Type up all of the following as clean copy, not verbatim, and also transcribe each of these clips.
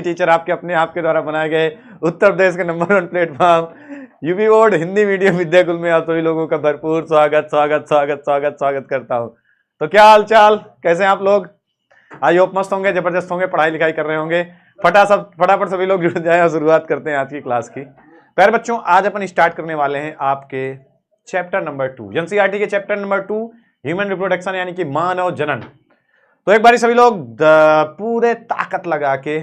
Teacher आपके अपने आपके द्वारा बनाए गए उत्तर प्रदेश के number 1 platform UP board Hindi medium Vidyakul में आप सभी लोगों का भरपूर स्वागत स्वागत स्वागत स्वागत स्वागत करता हूं। तो क्या हाल चाल, कैसे हैं आप लोग? आई होप मस्त होंगे, जबरदस्त होंगे, पढ़ाई लिखाई कर रहे होंगे। फटाफट सभी लोग जुड़ जाए और शुरुआत करते हैं आज की क्लास की। प्यारे बच्चों, आज अपन स्टार्ट करने वाले हैं आपके चैप्टर नंबर 2 एनसीईआरटी के चैप्टर नंबर 2 ह्यूमन रिप्रोडक्शन यानी कि मानव जनन। तो एक बारी सभी लोग पूरी ताकत लगा के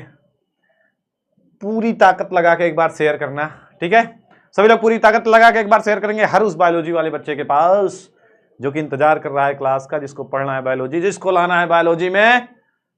एक बार शेयर करना, ठीक है? सभी लोग पूरी ताकत लगा के एक बार शेयर करेंगे हर उस बायोलॉजी वाले बच्चे के पास जो कि इंतजार कर रहा है क्लास का, जिसको पढ़ना है बायोलॉजी, जिसको लाना है बायोलॉजी में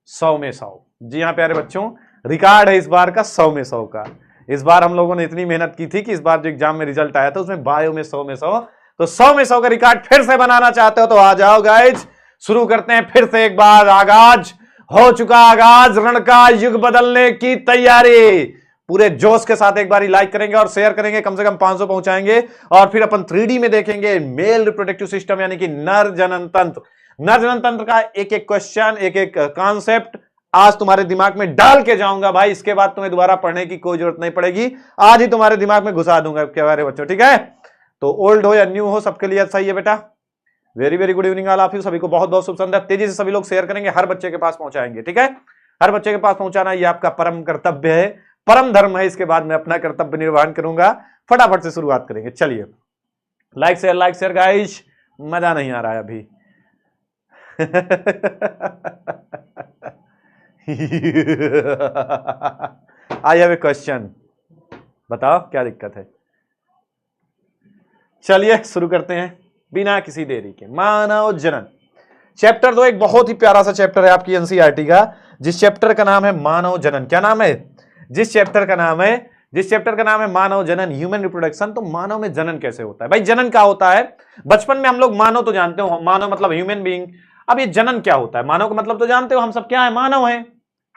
100 में 100। जी हाँ प्यारे बच्चों, रिकॉर्ड है इस बार का 100 में 100 का। इस बार हम लोगों ने इतनी मेहनत की थी कि इस बार जो एग्जाम में रिजल्ट आया था उसमें बायो में 100 में 100, तो 100 में 100 का रिकॉर्ड फिर से बनाना चाहते हो तो आ जाओ गाइज, शुरू करते हैं फिर से एक बार। आगाज हो चुका, आगाज रण का युग बदलने की तैयारी। पूरे जोश के साथ एक बार लाइक करेंगे और शेयर करेंगे, कम से कम 500 पहुंचाएंगे और फिर अपन 3D में देखेंगे मेल रिप्रोडक्टिव सिस्टम यानी कि नर जनन तंत्र। नर जनन तंत्र का एक एक क्वेश्चन, एक एक कॉन्सेप्ट आज तुम्हारे दिमाग में डाल के जाऊंगा भाई। इसके बाद तुम्हें दोबारा पढ़ने की कोई जरूरत नहीं पड़ेगी, आज ही तुम्हारे दिमाग में घुसा दूंगा प्यारे बच्चों, ठीक है? तो ओल्ड हो या न्यू हो, सबके लिए सही है बेटा। Very very good evening all of you, सभी को बहुत बहुत शुभ संध्या। तेजी से सभी लोग शेयर करेंगे, हर बच्चे के पास पहुंचाएंगे, ठीक है? हर बच्चे के पास पहुंचाना ये आपका परम कर्तव्य है, परम धर्म है। इसके बाद मैं अपना कर्तव्य निर्वहन करूंगा। फटाफट से शुरुआत करेंगे, चलिए। लाइक शेयर गाइस, मजा नहीं आ रहा है अभी। आई हैव ए क्वेश्चन, बताओ क्या दिक्कत है? चलिए शुरू करते हैं बिना किसी देरी के। मानव जनन चैप्टर 2 एक बहुत ही प्यारा सा चैप्टर है आपकी एनसीईआरटी का, जिस चैप्टर का नाम है मानव जनन। क्या नाम है? जिस चैप्टर का नाम है मानव जनन, ह्यूमन रिप्रोडक्शन। तो मानव में जनन कैसे होता है भाई? जनन क्या होता है? बचपन में हम लोग मानव तो जानते हो, मानव मतलब ह्यूमन बीइंग। अब ये जनन क्या होता है? मानव का मतलब तो जानते हो, हम सब क्या है? मानव है।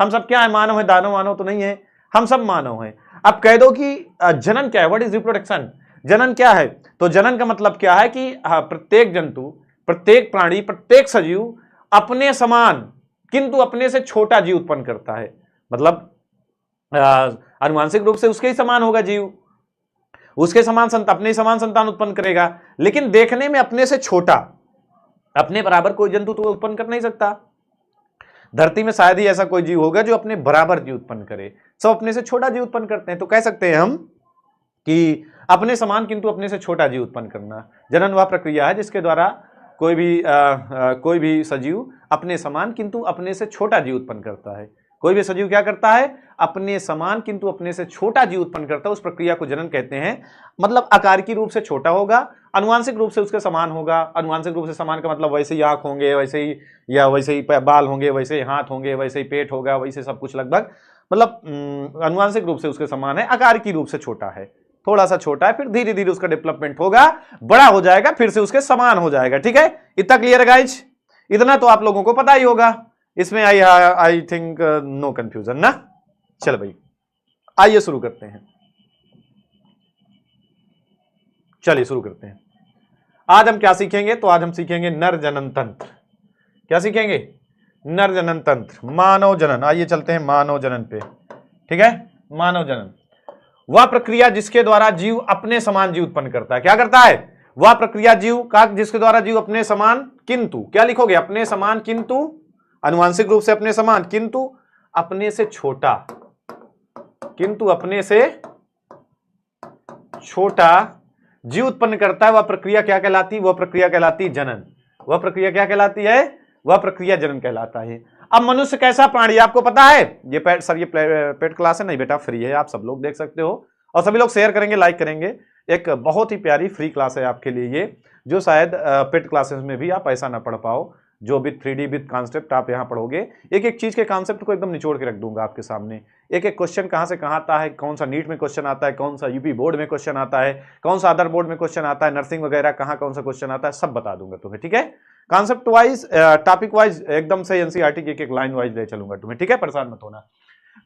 हम सब क्या है? मानव है। दानव मानव तो नहीं है, हम सब मानव हैं। अब कह दो कि जनन क्या है? What is reproduction? जनन क्या है? तो जनन का मतलब क्या है कि प्रत्येक जंतु, प्रत्येक प्राणी, प्रत्येक सजीव अपने समान किंतु अपने से छोटा जीव उत्पन्न करता है। मतलब अनुवांशिक रूप से उसके ही समान होगा जीव, उसके समान अपने समान संतान उत्पन्न करेगा, लेकिन देखने में अपने से छोटा, अपने बराबर कोई जंतु तो उत्पन्न कर नहीं सकता। धरती में शायद ही ऐसा कोई जीव होगा जो अपने बराबर जीव उत्पन्न करे, सब अपने से छोटा जीव उत्पन्न करते हैं। तो कह सकते हैं हम कि अपने समान किंतु अपने से छोटा जीव उत्पन्न करना जनन वह प्रक्रिया है जिसके द्वारा कोई भी सजीव अपने समान किंतु अपने से छोटा जीव उत्पन्न करता है। कोई भी सजीव क्या करता है? अपने समान किंतु अपने से छोटा जीव उत्पन्न करता है। उस प्रक्रिया को जनन कहते हैं। मतलब आकार की रूप से छोटा होगा, अनुवांशिक रूप से उसके समान होगा। अनुवांशिक रूप से समान का मतलब वैसे ही आंख होंगे, वैसे ही बाल होंगे, वैसे ही हाथ होंगे, वैसे ही पेट होगा, वैसे सब कुछ लगभग, मतलब अनुवांशिक रूप से उसके समान है। आकार की रूप से छोटा है, थोड़ा सा छोटा है, फिर धीरे धीरे उसका डेवलपमेंट होगा, बड़ा हो जाएगा, फिर से उसके समान हो जाएगा। ठीक है, इतना क्लियर है गाइज? इतना तो आप लोगों को पता ही होगा, इसमें आई थिंक नो कंफ्यूजन ना। चल भाई आइए शुरू करते हैं। चलिए शुरू करते हैं। आज हम क्या सीखेंगे? तो आज हम सीखेंगे नर जनन तंत्र। क्या सीखेंगे? नर जनन तंत्र, मानव जनन। आइए चलते हैं मानव जनन पे। ठीक है, मानव जनन वह प्रक्रिया जिसके द्वारा जीव अपने समान जीव उत्पन्न करता है। क्या करता है? वह प्रक्रिया जीव का जिसके द्वारा जीव अपने समान किंतु, क्या लिखोगे? अपने समान किंतु, अनुवांशिक रूप से अपने समान किंतु अपने से छोटा, किंतु अपने से छोटा जीव उत्पन्न करता है। वह प्रक्रिया क्या कहलाती है? वह प्रक्रिया कहलाती है जनन। वह प्रक्रिया क्या कहलाती है? वह प्रक्रिया जनन कहलाता है। अब मनुष्य कैसा प्राणी आपको पता है? ये पेड क्लास है नहीं बेटा, फ्री है, आप सब लोग देख सकते हो और सभी लोग शेयर करेंगे, लाइक करेंगे। एक बहुत ही प्यारी फ्री क्लास है आपके लिए ये, जो शायद पेड क्लासेस में भी आप ऐसा ना पढ़ पाओ, जो भी 3D विद कॉन्सेप्ट आप यहाँ पढ़ोगे। एक एक चीज के कॉन्सेप्ट को एकदम निचोड़ के रख दूंगा आपके सामने। एक एक क्वेश्चन कहाँ से कहाँ आता है, कौन सा नीट में क्वेश्चन आता है, कौन सा यूपी बोर्ड में क्वेश्चन आता है, कौन सा अदर बोर्ड में क्वेश्चन आता है, नर्सिंग वगैरह कहाँ कौन सा क्वेश्चन आता है, सब बता दूंगा तुम्हें। ठीक है, कॉन्सेप्ट वाइज, टॉपिक वाइज एकदम से एनसीईआरटी की एक लाइन वाइज ले चलूंगा तुम्हें। ठीक है, परेशान मत होना।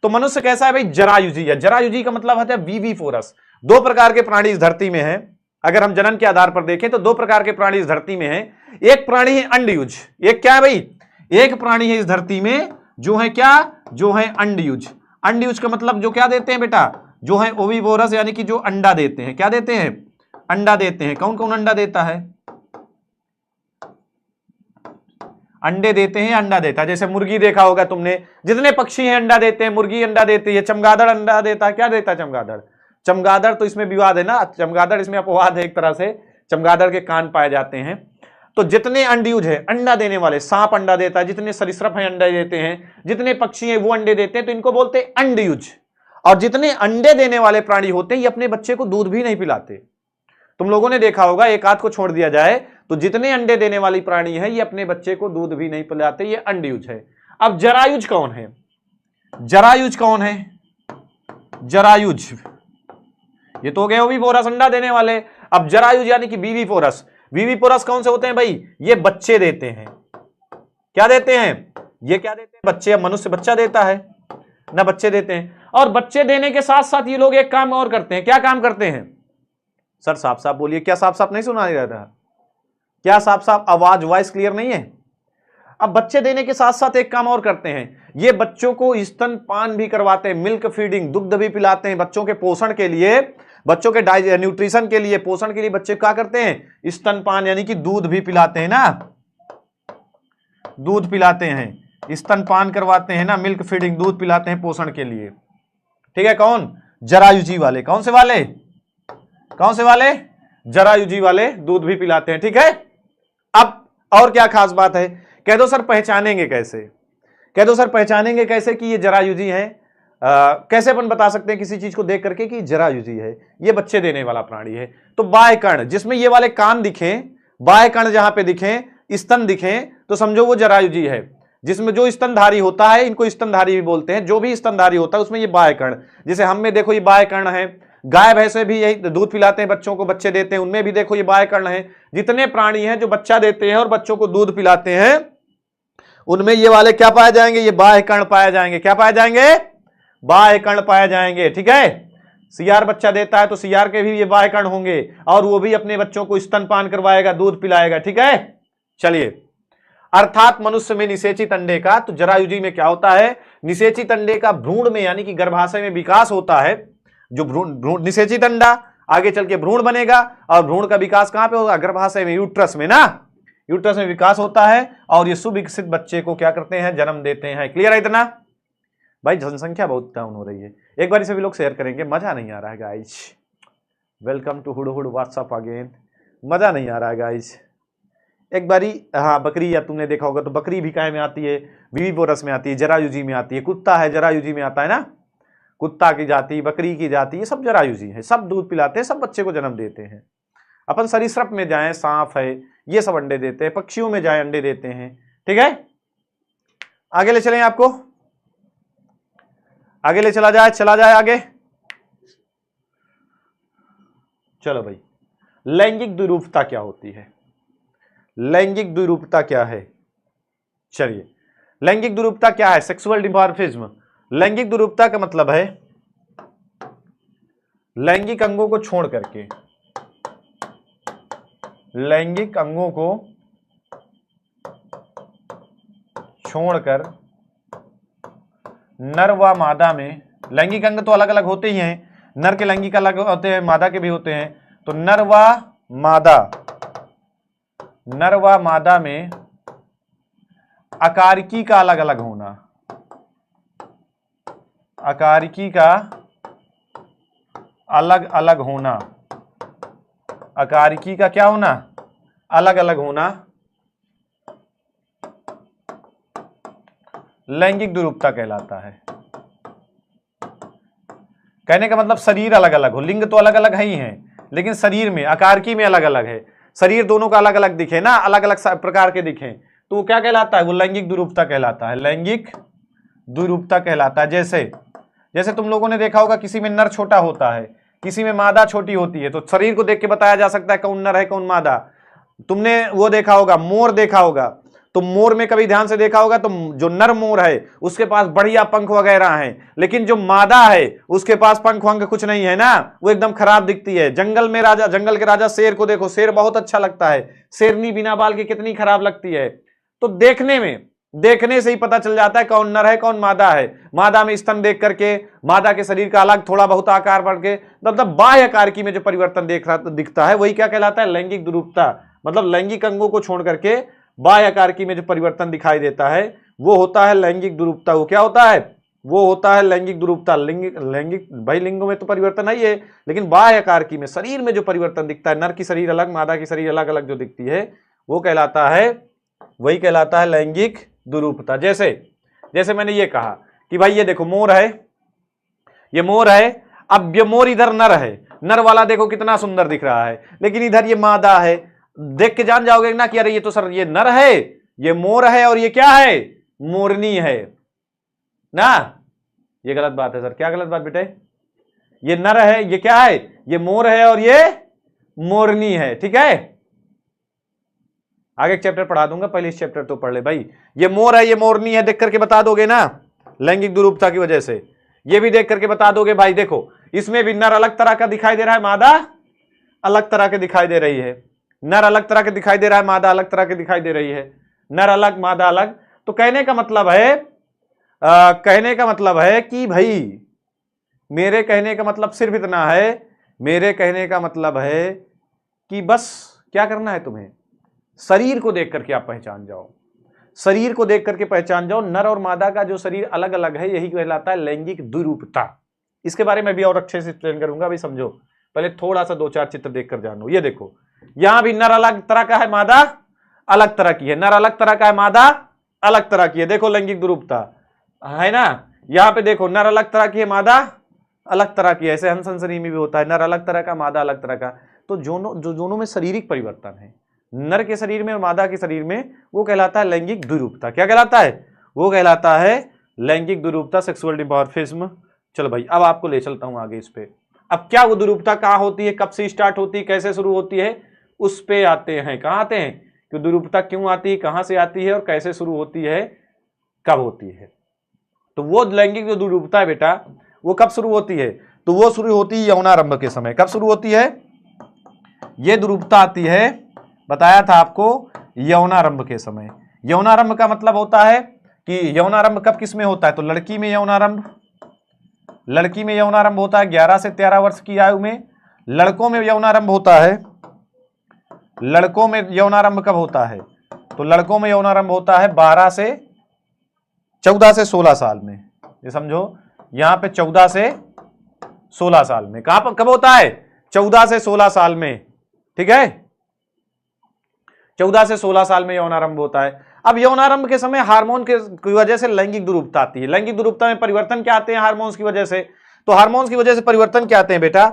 तो मनुष्य कैसा है भाई? जरायुजी है। जरायुजी का मतलब है विविफोरस। दो प्रकार के प्राणी इस धरती में हैं। अगर हम जनन के आधार पर देखें तो दो प्रकार के प्राणी इस धरती में हैं। एक प्राणी है अंडयुज। एक क्या है भाई? एक प्राणी है इस धरती में जो है क्या? जो है अंडयुज। अंडयुज का मतलब जो क्या देते हैं बेटा, जो है ओविवोरस, यानी कि जो अंडा देते हैं। क्या देते हैं? अंडा देते हैं। कौन कौन अंडा देता है? अंडे देते हैं, अंडा देता है। जैसे मुर्गी देखा होगा तुमने, जितने पक्षी हैं अंडा देते हैं, मुर्गी अंडा देती है, चमगादड़ अंडा देता है। क्या देता है चमगादड़? चमगादड़ तो इसमें विवाद है ना, चमगादड़ इसमें अपवाद है एक तरह से, चमगादड़ के कान पाए जाते हैं। तो जितने अंडयुज है अंडा देने वाले, सांप अंडा देता है, जितने सरीसृप हैं अंडे देते हैं, जितने पक्षी हैं वो अंडे देते हैं, तो इनको बोलते हैं अंडयुज। और जितने अंडे देने वाले प्राणी होते हैं ये अपने बच्चे को दूध भी नहीं पिलाते। तुम लोगों ने देखा होगा, एक आध को छोड़ दिया जाए तो जितने अंडे देने वाली प्राणी है ये अपने बच्चे को दूध भी नहीं पिलाते, ये अंडयुज है। अब जरायुज कौन है? जरायुज कौन है? जरायुज ये तो हो गए ओविपोरस, अंडा देने वाले। अब जरायुज यानी कि विविपोरस। विविपोरस कौन से होते हैं भाई? ये बच्चे देते हैं। क्या देते हैं? ये क्या देते हैं? बच्चे। मनुष्य बच्चा देता है ना, बच्चे देते हैं। और बच्चे देने के साथ साथ ये लोग एक काम और करते हैं। क्या काम करते हैं? सर साफ साफ बोलिए, क्या साफ साफ नहीं सुना रहा? क्या साफ साफ आवाज, वॉइस क्लियर नहीं है? अब बच्चे देने के साथ साथ एक काम और करते हैं, ये बच्चों को स्तनपान भी करवाते हैं, मिल्क फीडिंग, दुग्ध भी पिलाते हैं। बच्चों के पोषण के लिए, बच्चों के न्यूट्रिशन के लिए, पोषण के लिए बच्चे क्या करते हैं? स्तनपान यानी कि दूध भी पिलाते हैं ना, दूध पिलाते हैं, स्तनपान करवाते हैं ना, मिल्क फीडिंग, दूध पिलाते हैं पोषण के लिए। ठीक है, कौन? जरायुजी वाले। कौन से वाले? कौन से वाले? जरायुजी वाले दूध भी पिलाते हैं। ठीक है, अब और क्या खास बात है? कह दो सर पहचानेंगे कैसे? कह दो सर पहचानेंगे कैसे कि ये जरायुजी है? कैसे अपन बता सकते हैं किसी चीज को देख करके कि जरायुजी है? ये बच्चे देने वाला प्राणी है। तो बाह्य कर्ण, जिसमें ये वाले कान दिखें, बाह्य कर्ण जहां पे दिखें, स्तन दिखें, तो समझो वो जरायुजी है। जिसमें जो स्तनधारी होता है, इनको स्तनधारी भी बोलते हैं, जो भी स्तनधारी होता है उसमें ये बाह्य कर्ण, जैसे हम में देखो ये बाह्य कर्ण है, गाय भैंसे भी यही दूध पिलाते हैं बच्चों को, बच्चे देते हैं, उनमें भी देखो ये बाह्य कर्ण है। जितने प्राणी हैं जो बच्चा देते हैं और बच्चों को दूध पिलाते हैं, उनमें ये वाले क्या पाए जाएंगे? ये बाह्य कर्ण पाए जाएंगे। क्या पाए जाएंगे? बाह्य कर्ण पाए जाएंगे। ठीक है, सियार बच्चा देता है तो सियार के भी ये बाह्य कर्ण होंगे, और वो भी अपने बच्चों को स्तनपान करवाएगा, दूध पिलाएगा। ठीक है, चलिए। अर्थात मनुष्य में निषेचित अंडे का, तो जरायुजी में क्या होता है? निषेचित अंडे का भ्रूण में यानी कि गर्भाशय में विकास होता है। जो भ्रूण निषेचित अंडा आगे चल के भ्रूण बनेगा, और भ्रूण का विकास कहां पे होगा? गर्भाशय में, यूट्रस में ना, यूट्रस में विकास होता है, और ये सुविकसित बच्चे को क्या करते हैं? जन्म देते हैं। क्लियर है इतना? भाई जनसंख्या बहुत डाउन हो रही है, एक बार सभी लोग शेयर करेंगे, मजा नहीं आ रहा है guys. Welcome to hood hood WhatsApp again. मजा नहीं आ रहा है गाइस, एक बारी। हाँ, बकरी, या तुमने देखा होगा तो बकरी भी काय में आती है? विविपोरस में आती है, जरायुजी में आती है। कुत्ता है, जरायुजी में आता है ना, कुत्ता की जाति, बकरी की जाति, ये सब जरायुजी है, सब दूध पिलाते हैं, सब बच्चे को जन्म देते हैं। अपन सरीसृप में जाएं, सांप है, ये सब अंडे देते हैं, पक्षियों में जाएं अंडे देते हैं। ठीक है, आगे ले चलें, आपको आगे ले चला जाए आगे। चलो भाई, लैंगिक द्विरूपता क्या होती है? लैंगिक द्विरूपता क्या है? चलिए, लैंगिक द्विरूपता क्या है? सेक्सुअल डिमॉर्फिज्म। लैंगिक द्विरूपता का मतलब है लैंगिक अंगों को छोड़ करके, लैंगिक अंगों को छोड़कर नर व मादा में, लैंगिक अंग तो अलग अलग होते ही हैं, नर के लैंगिक अलग होते हैं, मादा के भी होते हैं, तो नर व मादा में अकारिकी का अलग अलग होना, अकारिकी का अलग अलग होना, अकारिकी का क्या होना? अलग अलग होना, लैंगिक द्विरूपता कहलाता है। कहने का मतलब शरीर अलग अलग हो, लिंग तो अलग अलग है ही है, लेकिन शरीर में, अकारिकी में अलग अलग है, शरीर दोनों का अलग अलग दिखे ना, अलग अलग प्रकार के दिखे, तो वो क्या कहलाता है? वो लैंगिक द्विरूपता कहलाता है, लैंगिक द्विरूपता कहलाता है। जैसे तुम लोगों ने देखा होगा, किसी में नर छोटा होता है, किसी में मादा छोटी होती है, तो शरीर को देख के बताया जा सकता है कौन नर है कौन मादा। तुमने वो देखा होगा, मोर देखा होगा, तो मोर में कभी ध्यान से देखा होगा तो जो नर मोर है उसके पास बढ़िया पंख वगैरह हैं, लेकिन जो मादा है उसके पास पंख वंख कुछ नहीं है ना, वो एकदम खराब दिखती है। जंगल में राजा, जंगल के राजा शेर को देखो, शेर बहुत अच्छा लगता है, शेरनी बिना बाल के कितनी खराब लगती है। तो देखने में देखने से ही पता चल जाता है कौन नर है कौन मादा है। मादा में स्तन देख करके, मादा के शरीर का अलग थोड़ा बहुत आकार बढ़ के, मतलब बाह्य आकार में जो परिवर्तन दिखता है वही क्या कहलाता है, लैंगिक द्रुपता। मतलब लैंगिक अंगों को छोड़ करके बाह्य आकार में जो परिवर्तन दिखाई देता है वो होता है लैंगिक द्रुपता। वो क्या होता है, वो होता है लैंगिक द्रुपता। लैंगिक भाई लिंगों में तो परिवर्तन है ये, लेकिन बाह्य आकार में शरीर में जो परिवर्तन दिखता है, नर की शरीर अलग मादा की शरीर अलग अलग जो दिखती है वो कहलाता है, वही कहलाता है लैंगिक द्रुपता। जैसे जैसे मैंने ये कहा कि भाई ये देखो मोर है, ये मोर है। अब ये मोर इधर नर है, नर वाला देखो कितना सुंदर दिख रहा है, लेकिन इधर ये मादा है। देख के जान जाओगे ना कि अरे ये तो सर ये नर है, ये मोर है, और ये क्या है, मोरनी है ना। ये गलत बात है सर। क्या गलत बात बेटे, ये नर है, ये क्या है, ये मोर है और ये मोरनी है। ठीक है, आगे एक चैप्टर पढ़ा दूंगा, पहले इस चैप्टर तो पढ़ ले भाई। ये मोर है, ये मोरनी है, देख करके बता दोगे ना लैंगिक द्रुपता की वजह से। ये भी देख करके बता दोगे भाई देखो इसमें भी नर अलग तरह का दिखाई दे रहा है, मादा अलग तरह के दिखाई दे रही है। नर अलग तरह के दिखाई दे रहा है, मादा अलग तरह के दिखाई दे रही है। नर अलग मादा अलग। तो कहने का मतलब है कि भाई मेरे कहने का मतलब सिर्फ इतना है, मेरे कहने का मतलब है कि बस क्या करना है तुम्हें, शरीर को देख करके आप पहचान जाओ, शरीर को देख करके पहचान जाओ। नर और मादा का जो शरीर अलग अलग है यही कहलाता है लैंगिक द्विरूपता। इसके बारे में भी और अच्छे से एक्सप्लेन करूंगा, अभी समझो, पहले थोड़ा सा 2-4 चित्र देखकर जानो। ये देखो यहां भी नर अलग तरह का है, मादा अलग तरह की है, नर अलग तरह का है, मादा अलग तरह की है। देखो लैंगिक द्विरूपता है ना। यहां पे देखो नर अलग तरह की है, मादा अलग तरह की है। ऐसे हंस हंसनी में भी होता है, नर अलग तरह का मादा अलग तरह का। तो दोनों में शारीरिक परिवर्तन है, नर के शरीर में और मादा के शरीर में, वो कहलाता है लैंगिक द्विरूपता। क्या कहलाता है, वो कहलाता है लैंगिक द्विरूपता, सेक्सुअल डिमॉर्फिज्म। चलो भाई अब आपको ले चलता हूं आगे इस पे। अब क्या वो द्विरूपता कहां होती है, कब से स्टार्ट होती है, कैसे शुरू होती है, उस पे आते हैं। कहां आते हैं कि द्विरूपता क्यों आती है, कहां से आती है और कैसे शुरू होती है, कब होती है। तो वो लैंगिक जो द्विरूपता है बेटा वो कब शुरू होती है, तो वो शुरू होती है यौनारंभ के समय। कब शुरू होती है ये द्विरूपता आती है, बताया था आपको, यौनारंभ के समय। यौनारंभ का मतलब होता है कि यौनारंभ कब किस में होता है, तो लड़की में यौनारंभ, लड़की में यौनारंभ होता है 11 से 13 वर्ष की आयु में। लड़कों में यौनारंभ होता है, लड़कों में यौनारंभ कब होता है, तो लड़कों में यौनारंभ होता है 14 से 16 साल में। ये समझो यहां पे 14 से 16 साल में। कहां पर कब होता है, 14 से 16 साल में। ठीक है, 14 से 16 साल में यौनारंभ होता है। अब यौनारंभ के समय हार्मोन की वजह से लैंगिक द्विरूपता आती है। लैंगिक द्विरूपता में परिवर्तन क्या आते हैं हार्मोन्स की वजह से, तो हार्मोन्स की वजह से परिवर्तन क्या आते हैं बेटा,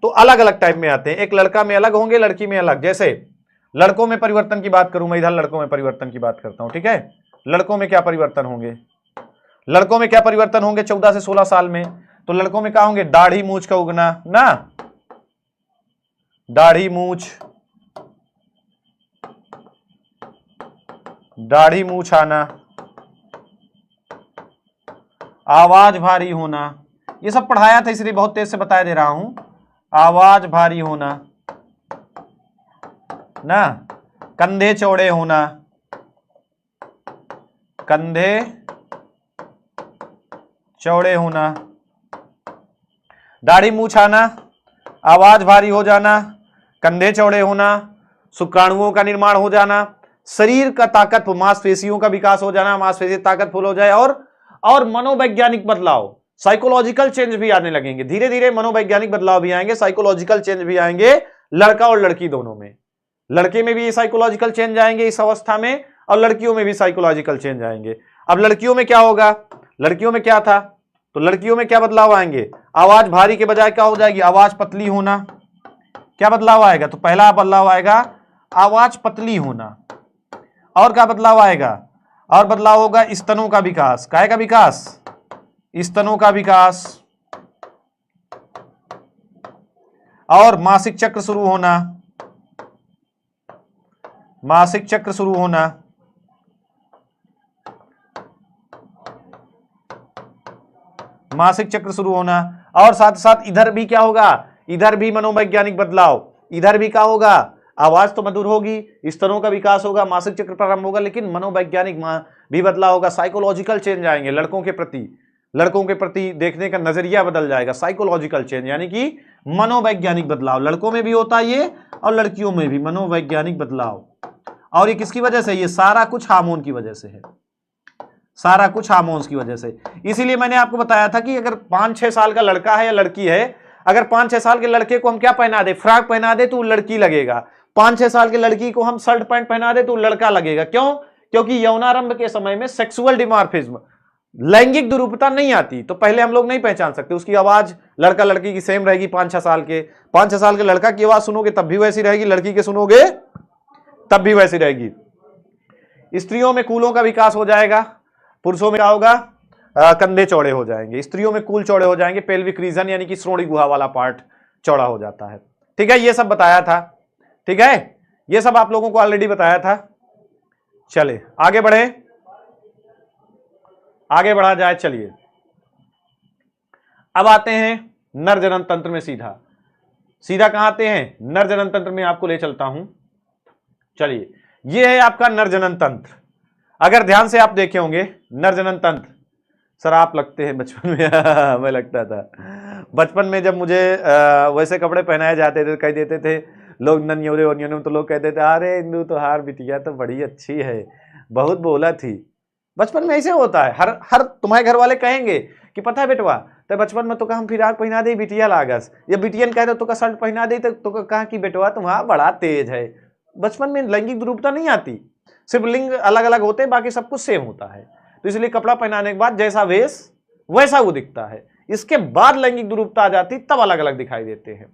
तो अलग अलग टाइप में आते हैं। एक लड़का में अलग होंगे, लड़की में अलग। जैसे लड़कों में परिवर्तन की बात करूं मैं, इधर लड़कों में परिवर्तन की बात करता हूं। ठीक है, लड़कों में क्या परिवर्तन होंगे, लड़कों में क्या परिवर्तन होंगे 14 से 16 साल में, तो लड़कों में क्या होंगे, दाढ़ी मूछ का उगना ना, दाढ़ी मूछ, दाढ़ी मूछ आना, आवाज भारी होना। ये सब पढ़ाया था इसलिए बहुत तेज से बताया दे रहा हूं। आवाज भारी होना ना, कंधे चौड़े होना, कंधे चौड़े होना, दाढ़ी मूछ आना, आवाज भारी हो जाना, कंधे चौड़े होना, शुक्राणुओं का निर्माण हो जाना, शरीर का ताकत, मांसपेशियों का विकास हो जाना, मांसपेशी ताकतफुल हो जाए, और मनोवैज्ञानिक बदलाव, साइकोलॉजिकल चेंज भी आने लगेंगे। धीरे धीरे मनोवैज्ञानिक बदलाव भी आएंगे, साइकोलॉजिकल चेंज भी आएंगे लड़का और लड़की दोनों में। लड़के में भी साइकोलॉजिकल चेंज आएंगे इस अवस्था में, और लड़कियों में भी साइकोलॉजिकल चेंज आएंगे। अब लड़कियों में क्या होगा, लड़कियों में क्या था, तो लड़कियों में क्या बदलाव आएंगे, आवाज भारी के बजाय क्या हो जाएगी, आवाज पतली होना। क्या बदलाव आएगा, तो पहला बदलाव आएगा आवाज पतली होना, और क्या बदलाव आएगा, और बदलाव होगा स्तनों का विकास। काहे का विकास, स्तनों का विकास, और मासिक चक्र शुरू होना, मासिक चक्र शुरू होना, मासिक चक्र शुरू होना, और साथ साथ इधर भी क्या होगा, इधर भी मनोवैज्ञानिक बदलाव, इधर भी क्या होगा, आवाज तो मधुर होगी, स्तनों का विकास होगा, मासिक चक्र प्रारंभ होगा, लेकिन मनोवैज्ञानिक भी बदलाव होगा, साइकोलॉजिकल चेंज आएंगे, लड़कों के प्रति देखने का नजरिया बदल जाएगा, साइकोलॉजिकल चेंज यानी कि मनोवैज्ञानिक बदलाव। लड़कों में भी होता है ये और लड़कियों में भी मनोवैज्ञानिक बदलाव। और ये किसकी वजह से? ये सारा कुछ हार्मोन की वजह से है, सारा कुछ हार्मोन्स की वजह से। इसीलिए मैंने आपको बताया था कि अगर 5-6 साल का लड़का है या लड़की है, अगर 5-6 साल के लड़के को हम क्या पहना दे, फ्रॉक पहना दे, तो लड़की लगेगा। 5-6 साल की लड़की को हम शर्ट पैंट पहना दे तो लड़का लगेगा। क्यों? क्योंकि यौनारंभ के समय में सेक्सुअल डिमॉर्फिज्म, लैंगिक दुरूपता नहीं आती, तो पहले हम लोग नहीं पहचान सकते। उसकी आवाज लड़का लड़की की सेम रहेगी। 5-6 साल के लड़का की आवाज सुनोगे तब भी वैसी रहेगी, लड़की के सुनोगे तब भी वैसी रहेगी। स्त्रियों में कूलों का विकास हो जाएगा, पुरुषों में क्या होगा? कंधे चौड़े हो जाएंगे। स्त्रियों में कूल चौड़े हो जाएंगे, पेल्विक रीजन यानी कि श्रोणि गुहा वाला पार्ट चौड़ा हो जाता है। ठीक है, ये सब बताया था। ठीक है, ये सब आप लोगों को ऑलरेडी बताया था। चले आगे बढ़े, आगे बढ़ा जाए। चलिए अब आते हैं नर जनन तंत्र में। सीधा कहां आते हैं? नर जनन तंत्र में आपको ले चलता हूं। चलिए, ये है आपका नर जनन तंत्र। अगर ध्यान से आप देखे होंगे नर जनन तंत्र, सर आप लगते हैं बचपन में मैं लगता था बचपन में जब मुझे वैसे कपड़े पहनाए जाते थे, कह देते थे लोग नन्योरे ओनियोरे, तो लोग कहते थे अरे इंदू तो हार बिटिया तो बड़ी अच्छी है, बहुत बोला थी। बचपन में ऐसे होता है, हर तुम्हारे घर वाले कहेंगे कि पता है बेटवा, तो बचपन में तो हम फिराक पहना दे बिटिया लागस, या बिटियन कह दो तो शर्ट पहना दे तो कहा कि बेटवा तुम्हारा बड़ा तेज है। बचपन में लैंगिक दुरूपता नहीं आती, सिर्फ लिंग अलग अलग होते हैं, बाकी सब कुछ सेम होता है। तो इसलिए कपड़ा पहनाने के बाद जैसा वेश वैसा वो दिखता है। इसके बाद लैंगिक दुरूपता आ जाती, तब अलग अलग दिखाई देते हैं।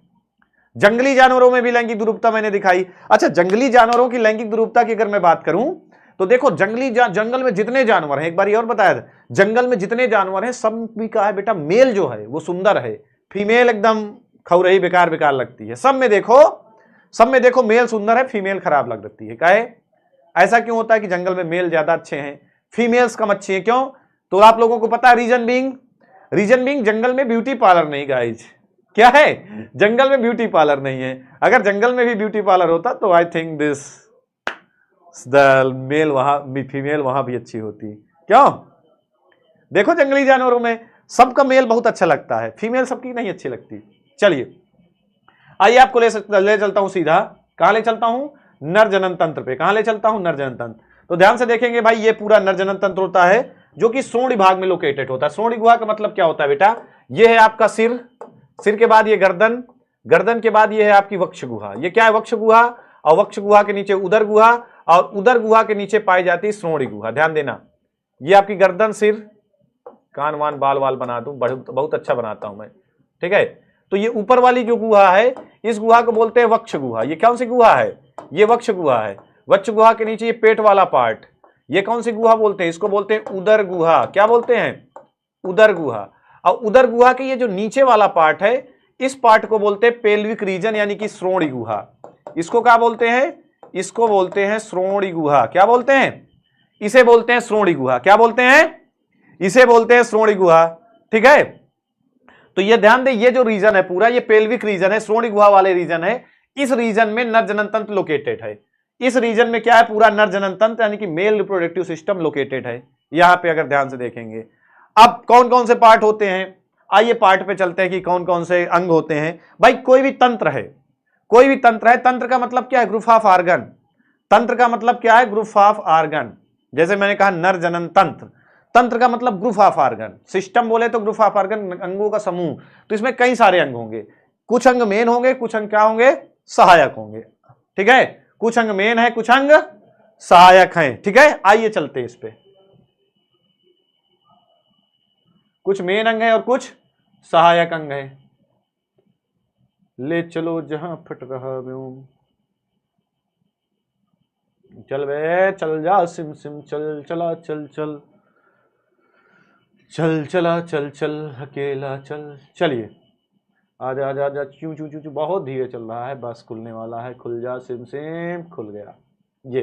जंगली जानवरों में भी लैंगिक दुरूपता मैंने दिखाई। अच्छा, जंगली जानवरों की लैंगिक दुरूपता की अगर मैं बात करूं तो देखो, जंगल में जितने जानवर हैं, एक बार और बताया था, जंगल में जितने जानवर हैं सब भी कहा है बेटा मेल जो है वो सुंदर है, फीमेल एकदम खौरही बेकार बेकार लगती है। सब में देखो मेल सुंदर है, फीमेल खराब लगती है। काहे? ऐसा क्यों होता है कि जंगल में मेल ज्यादा अच्छे हैं, फीमेल्स कम अच्छी हैं? क्यों? तो आप लोगों को पता है रीजन बीइंग जंगल में ब्यूटी पार्लर नहीं गाइज। क्या है? जंगल में ब्यूटी पार्लर नहीं है। अगर जंगल में भी ब्यूटी पार्लर होता तो I think this the male वहां भी, फीमेल वहां भी अच्छी होती। क्यों? देखो जंगली जानवरों में सबका मेल बहुत अच्छा लगता है, फीमेल सबकी नहीं अच्छी लगती। चलिए आइए आपको ले चलता हूं सीधा। कहां ले चलता हूं? नर जनन तंत्र पे। कहां ले चलता हूं? नर जनन तंत्र। तो ध्यान से देखेंगे भाई, ये पूरा नर जनन तंत्र होता है जो कि श्रोणि भाग में लोकेटेड होता है। श्रोणि गुहा का मतलब क्या होता है बेटा? ये है आपका सिर के बाद ये गर्दन के बाद ये है आपकी वक्ष गुहा। ये क्या है? वक्ष गुहा। और वक्ष गुहा के नीचे उदर गुहा, और उदर गुहा के नीचे पाई जाती है श्रोणि गुहा। ध्यान देना, ये आपकी गर्दन, सिर, कान वान बाल वाल बना दूं, बहुत अच्छा बनाता हूं मैं। ठीक है, तो ये ऊपर वाली जो गुहा है, इस गुहा को बोलते हैं वक्ष गुहा। ये कौन सी गुहा है? ये वक्ष गुहा है। वक्ष गुहा के नीचे ये पेट वाला पार्ट, ये कौन सी गुहा बोलते हैं? इसको बोलते हैं उदर गुहा। क्या बोलते हैं? उदर गुहा। और उदर गुहा के ये जो नीचे वाला पार्ट है, इस पार्ट को बोलते हैं पेल्विक रीजन यानी कि श्रोणि गुहा। इसको क्या बोलते हैं? इसको बोलते हैं श्रोणि गुहा। क्या बोलते हैं? इसे बोलते हैं श्रोणि गुहा। क्या बोलते हैं? इसे बोलते हैं श्रोणि गुहा। ठीक है, तो ये ध्यान दे, ये जो रीजन है पूरा, ये पेल्विक रीजन है, श्रोणि गुहा वाले रीजन है। इस रीजन में नर जनन तंत्र लोकेटेड है। इस रीजन में क्या है? पूरा नर जनन तंत्र यानी कि मेल रिप्रोडक्टिव सिस्टम लोकेटेड है यहां पे, अगर ध्यान से देखेंगे। अब कौन कौन से पार्ट होते हैं, आइए पार्ट पे चलते हैं कि कौन कौन से अंग होते हैं। भाई कोई भी तंत्र है, तंत्र का मतलब क्या है? Group of organ. तंत्र का मतलब क्या है? Group of organ. जैसे मैंने कहा नर जनन तंत्र का मतलब ग्रुप ऑफ ऑर्गन। सिस्टम बोले तो ग्रुप ऑफ ऑर्गन, अंगों का समूह। तो इसमें कई सारे अंग होंगे, कुछ अंग मेन होंगे, कुछ अंग क्या होंगे? सहायक होंगे। ठीक है, कुछ अंग मेन है, कुछ अंग सहायक हैं। ठीक है, आइए चलते हैं इस पे। कुछ मेन अंग है और कुछ सहायक अंग है। ले चलो जहां फट रहा व्योम, चल बे चल जा सिम सिम, चल चला चल चल, चल चला चल चल अकेला चल। चलिए आजा आजा आजा, चू चू चू चू, बहुत धीरे चल रहा है, बस खुलने वाला है, खुल जा सिम सिम, खुल गया। ये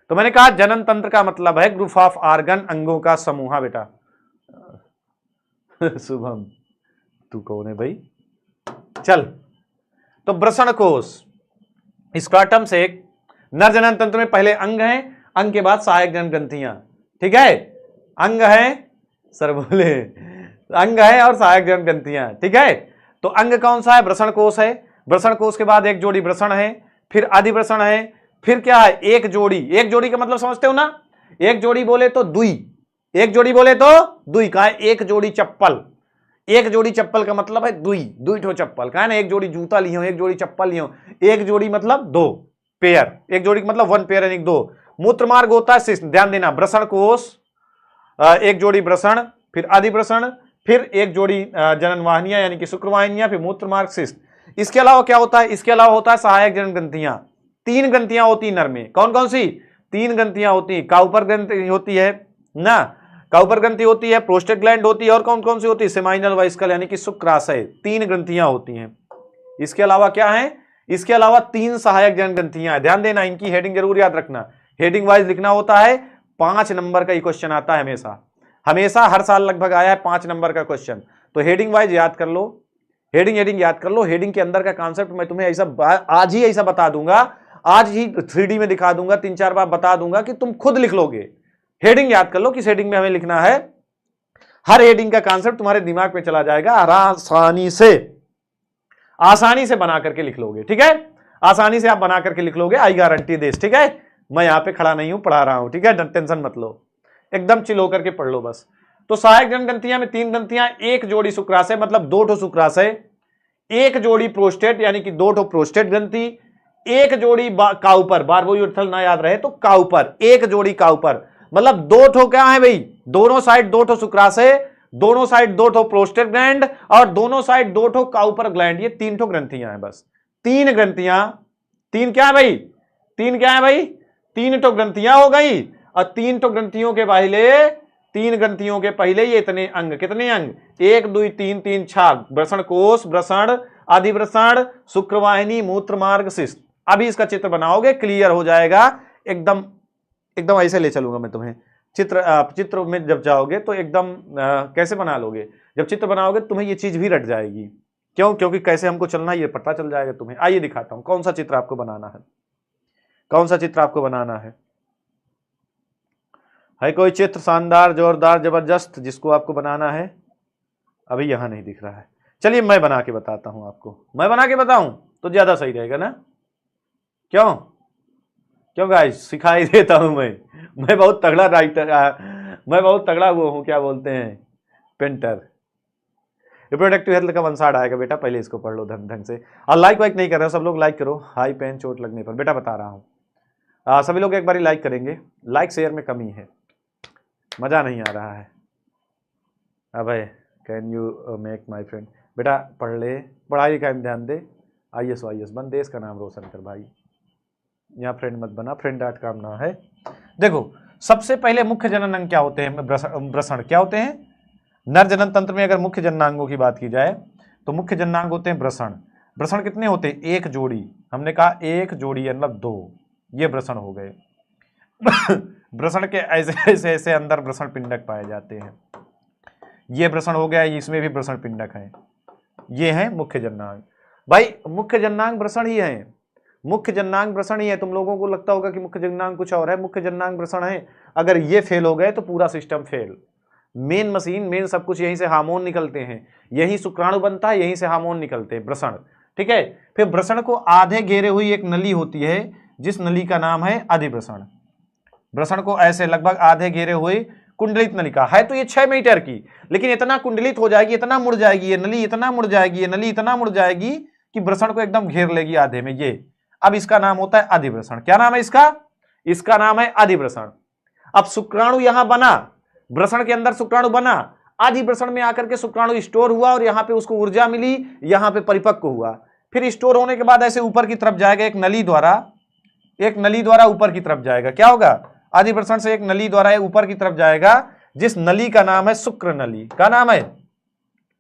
तो मैंने कहा जनन तंत्र का मतलब है ग्रुप ऑफ ऑर्गन, अंगों का समूह। बेटा शुभम तू कौन है भाई? चल, तो वृषण कोश, स्क्रोटम से नर जनन तंत्र में पहले अंग है, अंग के बाद सहायक जनन ग्रंथियां। ठीक है, अंग है, सर बोले, अंग है और सहायक जनन ग्रंथियां। ठीक है, तो अंग कौन सा है? वृषण कोष है। वृषण कोष के बाद एक जोड़ी वृषण है, फिर अधिवृषण है, फिर क्या है? एक जोड़ी। एक जोड़ी का मतलब समझते हो ना? एक जोड़ी बोले तो दुई, एक जोड़ी बोले तो दुई का है, एक जोड़ी चप्पल। एक जोड़ी चप्पल का मतलब है दुई, दुई ठो चप्पल का है ना। एक जोड़ी जूता लियो, एक जोड़ी चप्पल लियो, एक जोड़ी मतलब दो पेयर, एक जोड़ी का मतलब वन पेयर यानी दो। मूत्र मार्ग होता है शिश्न, ध्यान देना, वृषण कोष, एक जोड़ी वृषण, फिर अधिवृषण, फिर एक जोड़ी जनन वाहिनियां यानी कि शुक्रवाहिनियां, फिर मूत्र मार्ग शिश्न। इसके अलावा क्या होता है? इसके अलावा होता है सहायक जनन ग्रंथियां। तीन ग्रंथियां होती नर में, कौन कौन सी? तीन ग्रंथियां होती, काउपर ग्रंथि होती है ना, काउपर ग्रंथि होती है, प्रोस्टेट ग्लैंड होती है, और कौन कौन सी होती है? सेमाइनल वाइस्कल यानी कि शुक्राशय। तीन ग्रंथियां होती हैं। इसके अलावा क्या है? इसके अलावा तीन सहायक जनन ग्रंथियां हैं। ध्यान देना, इनकी हेडिंग जरूर याद रखना, हेडिंग वाइज लिखना होता है। 5 नंबर का क्वेश्चन आता है हमेशा, हमेशा हर साल लगभग आया है 5 नंबर का क्वेश्चन। तो हेडिंग वाइज याद कर लो, हेडिंग याद कर लो। हेडिंग के अंदर का कॉन्सेप्ट मैं तुम्हें ऐसा आज ही ऐसा बता दूंगा, आज ही 3D में दिखा दूंगा, 3-4 बार बता दूंगा कि तुम खुद लिख लोगे। हेडिंग याद कर लो, किस हेडिंग में हमें लिखना है। हर हेडिंग का कॉन्सेप्ट तुम्हारे दिमाग में चला जाएगा, आसानी से बना करके लिख लोगे। ठीक है, आसानी से आप बना करके लिख लोगे, आई गारंटी दिस। ठीक है, मैं यहां पे खड़ा नहीं हूं, पढ़ा रहा हूं। ठीक है, टेंशन मत लो, एकदम चिल होकर के पढ़ लो बस। तो सहायक जनन ग्रंथियां में 3 ग्रंथियां, एक जोड़ी शुक्राशय मतलब 2 ठो शुक्राशय, एक जोड़ी प्रोस्टेट यानी कि 2 ठो प्रोस्टेट ग्रंथि, एक जोड़ी काउपर, बारबोयूथल ना याद रहे तो काउपर, एक जोड़ी काउपर मतलब 2 ठो क्या है भाई? दोनों साइड 2 ठो शुक्राशय, दोनों साइड 2 ठो प्रोस्टेट ग्लैंड, और दोनों साइड 2 ठो काउपर ग्लैंड। ये 3 ठो ग्रंथियां हैं बस, 3 ग्रंथियां। 3 क्या है भाई? 3 क्या है भाई? 3 ठो ग्रंथियां हो गई, और 3 ठो ग्रंथियों के पहले, 3 ग्रंथियों के पहले ये इतने अंग, कितने अंग? 1 2 3 3 छाग, वृषण कोष, वृषण, अधिवृषण, शुक्रवाहिनी, मूत्र मार्ग, शिश्न। अभी इसका चित्र बनाओगे, क्लियर हो जाएगा एकदम, एकदम ऐसे ले चलूंगा मैं तुम्हें। चित्र में जब जाओगे तो एकदम कैसे बना लोगे? जब चित्र बनाओगे तुम्हें ये चीज भी रट जाएगी। क्यों? क्योंकि कैसे हमको चलना ये पता चल जाएगा तुम्हें। आइए दिखाता हूं कौन सा चित्र आपको बनाना है, कौन सा चित्र आपको बनाना है कोई चित्र शानदार, जोरदार, जबरदस्त जिसको आपको बनाना है? अभी यहां नहीं दिख रहा है। चलिए मैं बना के बताता हूं आपको, मैं बना के बताऊं तो ज्यादा सही रहेगा ना। क्यों? क्यों गाइस, सिखाई देता हूं मैं बहुत तगड़ा राइटर, मैं बहुत तगड़ा वो हूं, क्या बोलते हैं, पेंटर। रिप्रोडक्टिव हेल्थ का वंशाड़ आएगा बेटा, पहले इसको पढ़ लो ढंग से। और लाइक वाइक नहीं कर रहे हो सब लोग, लाइक करो। हाई पेन चोट लगने पर बेटा बता रहा हूं, सभी लोग एक बार लाइक करेंगे। लाइक शेयर में कमी है, मजा नहीं आ रहा है। अबे can you make my friend, बेटा पढ़ ले, पढ़ाई का ध्यान दे। IAS बन, देश का नाम रोशन कर भाई। यहाँ फ्रेंड मत बना, friend.com ना है। देखो सबसे पहले मुख्य जनन अंग क्या होते हैं? वृषण क्या होते हैं? नर जनन तंत्र में अगर मुख्य जननांगों की बात की जाए तो मुख्य जननांग होते हैं वृषण। वृषण कितने होते हैं? एक जोड़ी, हमने कहा एक जोड़ी मतलब 2, ये वृषण हो गए। वृषण के ऐसे ऐसे अंदर वृषण पिंडक पाए जाते हैं। ये वृषण हो गया, इसमें भी वृषण पिंडक है। ये है मुख्य जननांग। भाई मुख्य जननांग वृषण ही है, मुख्य जननांग वृषण ही है। तुम लोगों को लगता होगा कि मुख्य जननांग कुछ और है, मुख्य जननांग वृषण है। अगर ये फेल हो गए तो पूरा system fail. Main machine, main सब कुछ यहीं से हार्मोन निकलते हैं, यहीं शुक्राणु बनता है, यहीं से हार्मोन निकलते हैं, वृषण। ठीक है, फिर वृषण को आधे घेरे हुई एक नली होती है, जिस नली का नाम है अधिवृषण। वृषण को ऐसे लगभग आधे घेरे हुए कुंडलित नलिका है, तो ये 6 मीटर की, लेकिन इतना कुंडलित हो जाएगी, इतना मुड़ जाएगी ये नली, इतना मुड़ जाएगी ये नली, इतना मुड़ जाएगी कि वृषण को एकदम घेर लेगी आधे में ये। अब इसका नाम होता है अधिवृषण। क्या नाम है इसका? इसका नाम है अधिवृषण। अब शुक्राणु यहां बना, वृषण के अंदर शुक्राणु बना, अधिवृषण में आकर के शुक्राणु स्टोर हुआ और यहां पे उसको ऊर्जा मिली, यहां पे परिपक्व हुआ। फिर स्टोर होने के बाद ऐसे ऊपर की तरफ जाएगा, एक नली द्वारा ऊपर की तरफ जाएगा। क्या होगा? अधिवृषण से एक नली द्वारा ऊपर की तरफ जाएगा, जिस नली का नाम है शुक्र नली। क्या नाम है?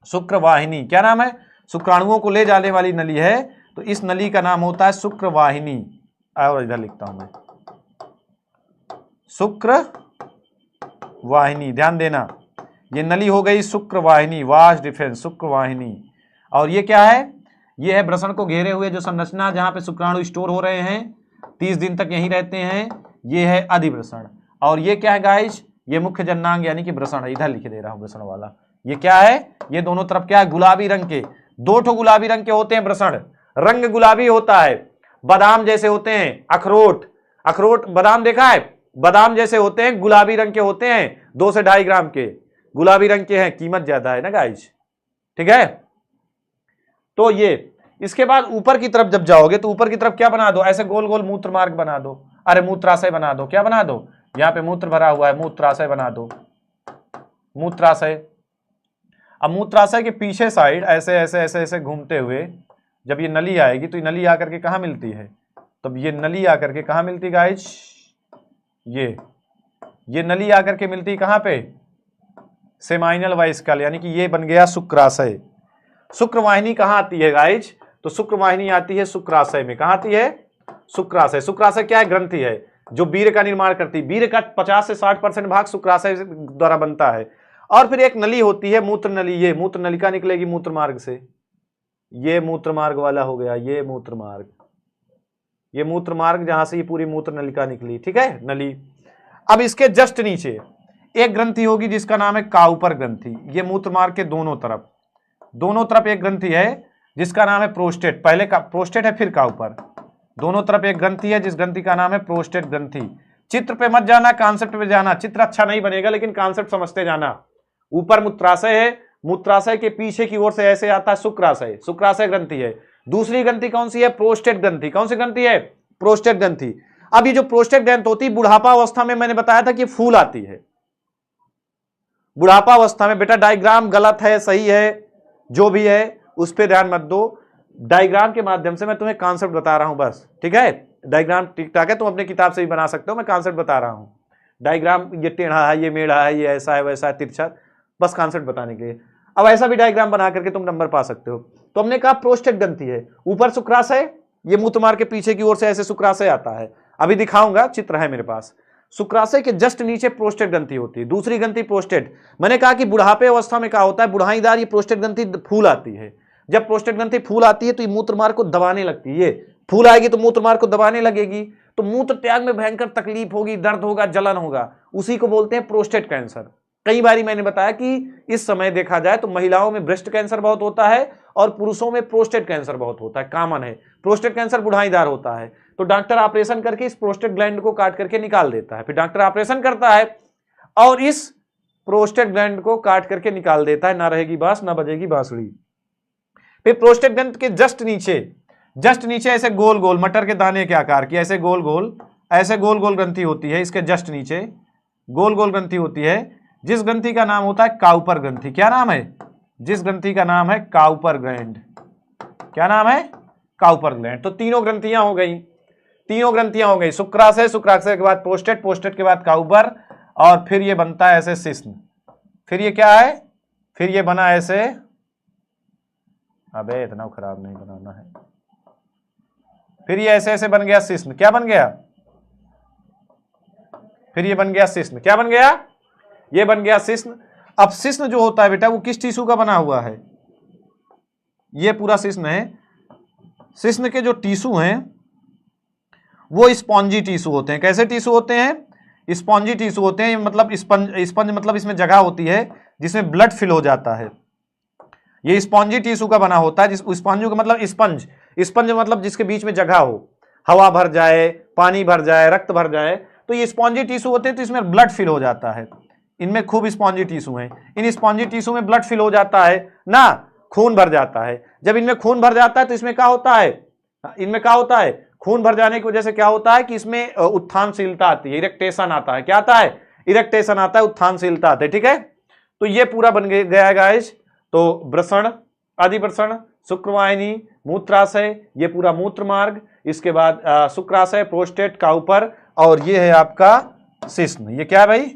शुक्रवाहिनी। क्या नाम है? शुक्राणुओं को ले जाने वाली नली है, तो इस नली का नाम होता है शुक्रवाहिनी। और इधर लिखता हूं मैं शुक्रवाहिनी, ध्यान देना, ये नली हो गई शुक्रवाहिनी, वास्ट डिफेंस शुक्रवाहिनी। और ये क्या है? ये है वृषण को घेरे हुए जो संरचना जहां पे शुक्राणु स्टोर हो रहे हैं, 30 दिन तक यहीं रहते हैं, ये है अधिवृषण। और ये क्या है गाइस, ये मुख्य जननांग यानी कि वृषण है, इधर लिख दे रहा हूं वृषण वाला। ये क्या है, ये दोनों तरफ क्या है, गुलाबी रंग के, 2 ठो गुलाबी रंग के होते हैं वृषण, रंग गुलाबी होता है, बादाम जैसे होते हैं, अखरोट, अखरोट बादाम देखा है, बादाम जैसे होते हैं, गुलाबी रंग के होते हैं, 2 से 2.5 ग्राम के गुलाबी रंग के हैं, कीमत ज्यादा है ना गाइस, ठीक है। तो ये इसके बाद ऊपर की तरफ जब जाओगे तो ऊपर की तरफ क्या बना दो, ऐसे गोल गोल मूत्र मार्ग बना दो, अरे मूत्राशय बना दो, क्या बना दो, यहां पे मूत्र भरा हुआ है, मूत्राशय बना दो, मूत्राशय। अब मूत्राशय के पीछे साइड ऐसे ऐसे ऐसे ऐसे घूमते हुए जब ये नली आएगी तो ये नली आकर के कहां मिलती है, तब ये नली आकर के कहां मिलती गाइस, ये नली आकर के मिलती कहां पे, सेमाइनल वाइस्कल, यानी कि ये बन गया शुक्राशय। शुक्रवाहिनी कहां आती है गाइस, तो शुक्रवाहिनी आती है शुक्राशय में, कहां आती है, शुक्राशय। शुक्राशय क्या है, ग्रंथि है जो वीर्य का निर्माण करती है, वीर्य का 50 से 60% भाग शुक्राशय द्वारा बनता है। और फिर एक नली होती है मूत्र नली, ये मूत्र नलिका निकलेगी मूत्र मार्ग से, ये मूत्र मार्ग वाला हो गया, ये मूत्र मार्ग, ये मूत्र मार्ग जहां से ये पूरी मूत्र नलिका निकली, ठीक है, नली। अब इसके जस्ट नीचे एक ग्रंथि होगी जिसका नाम है काउपर ग्रंथि, ये मूत्र मार्ग के दोनों तरफ एक ग्रंथि है जिसका नाम है प्रोस्टेट, पहले का प्रोस्टेट है फिर काउपर, दोनों तरफ एक ग्रंथि है जिस ग्रंथि का नाम है प्रोस्टेट ग्रंथि। चित्र पे मत जाना, कांसेप्ट पे जाना, चित्र अच्छा नहीं बनेगा लेकिन कांसेप्ट समझते जाना। ऊपर मूत्राशय है, मूत्राशय के पीछे की ओर से ऐसे आता है शुक्राशय, शुक्राशय ग्रंथि है। दूसरी ग्रंथि कौन सी है, प्रोस्टेट ग्रंथि, कौन सी ग्रंथि है, प्रोस्टेट ग्रंथि। अब ये जो प्रोस्टेट ग्रंथि होती है बुढ़ापा अवस्था में, मैंने बताया था कि फूल आती है बुढ़ापा अवस्था में। बेटा डायग्राम गलत है सही है जो भी है उस पर ध्यान मत दो, डायग्राम के माध्यम से मैं तुम्हें कॉन्सेप्ट बता रहा हूं बस, ठीक है। डायग्राम ठीक ठाक है, तुम अपने किताब से भी बना सकते हो, मैं कॉन्सेप्ट बता रहा हूं। डायग्राम ये टेढ़ा है, ये मेढ़ा है, ये ऐसा है वैसा है, तिरछा, बस कॉन्सेप्ट बताने के लिए। अब ऐसा भी डायग्राम बना करके तुम नंबर पा सकते हो। तो हमने कहा प्रोस्टेट ग्रंथि है, ऊपर शुक्राशय, ये मूत्र मार्ग के पीछे की ओर से ऐसे शुक्राशय आता है, अभी दिखाऊंगा, चित्र है मेरे पास। शुक्राशय के जस्ट नीचे प्रोस्टेट ग्रंथि होती है, दूसरी ग्रंथि प्रोस्टेट। मैंने कहा कि बुढ़ापे अवस्था में क्या होता है, बुढ़ाईदार ये प्रोस्टेट ग्रंथि फूल आती है। जब प्रोस्टेट ग्रंथि फूल आती है तो ये मूत्र मार्ग को दबाने लगती है, ये फूल आएगी तो मूत्र मार्ग को दबाने लगेगी, तो मूत्र त्याग में भयंकर तकलीफ होगी, दर्द होगा, जलन होगा, उसी को बोलते हैं प्रोस्टेट कैंसर। कई बारी मैंने बताया कि इस समय देखा जाए तो महिलाओं में ब्रेस्ट कैंसर बहुत होता है और पुरुषों में प्रोस्टेट कैंसर बहुत होता है, कॉमन है। प्रोस्टेट कैंसर बुढ़ाईदार होता है तो डॉक्टर ऑपरेशन करके इस प्रोस्टेट ग्लैंड को काट करके निकाल देता है, फिर डॉक्टर ऑपरेशन करता है और इस प्रोस्टेट ग्लैंड को काट करके निकाल देता है, ना रहेगी बांस ना बजेगी बांसुरी। फिर प्रोस्टेट ग्लैंड के जस्ट नीचे ऐसे गोल गोल मटर के दाने के आकार की ऐसे गोल गोल ग्रंथि होती है, इसके जस्ट नीचे गोल गोल ग्रंथि होती है जिस ग्रंथि का नाम होता है काउपर ग्रंथि। क्या नाम है, जिस ग्रंथि का नाम है काउपर ग्लैंड, क्या नाम है, काउपर ग्लैंड। तो तीनों ग्रंथियां हो गई, शुक्राशय, शुक्राशय के बाद प्रोस्टेट, प्रोस्टेट के बाद काउपर, और फिर ये बनता है ऐसे शिश्न। फिर ये क्या है, फिर ये बना ऐसे, अबे इतना खराब नहीं बनाना है, फिर ये ऐसे ऐसे बन गया शिश्न। क्या बन गया, फिर ये बन गया शिश्न। क्या बन गया, ये बन गया शिश्न। अब शिश्न जो होता है बेटा वो किस टिश्यू का बना हुआ है, ये पूरा शिश्न है। शिश्न के जो टिश्यू हैं वो स्पॉन्जी टिश्यू होते हैं। कैसे टिश्यू होते हैं, स्पॉन्जी टिश्यू होते हैं, मतलब स्पंज मतलब इसमें जगह होती है जिसमें ब्लड फिल हो जाता है, ये स्पॉन्जी टिश्यू का बना होता है। स्पॉन्जी का मतलब स्पंज, स्पंज मतलब जिसके बीच में जगह हो, हवा भर जाए, पानी भर जाए, रक्त भर जाए, तो ये स्पॉन्जी टिश्यू होते हैं, तो इसमें ब्लड फिल हो जाता है। इनमें खूब स्पॉन्जी टिश्यू हैं, इन स्पॉन्जी टिश्यू में ब्लड फिल हो जाता है ना, खून भर जाता है। जब इनमें खून भर जाता है तो इसमें क्या होता है, इनमें क्या होता है, खून भर जाने की वजह से क्या होता है कि इसमें उत्थानशीलता आती है, इरेक्टेशन आता है। क्या आता है, इरेक्टेशन आता है, उत्थानशीलता आती है, ठीक है। तो ये पूरा बन गया गाइस। तो वृषण, अधिवृषण, शुक्रवाहिनी, मूत्राशय, ये पूरा मूत्र मार्ग, इसके बाद शुक्राशय, प्रोस्टेट, काउपर, और ये है आपका शिश्न। ये क्या है भाई,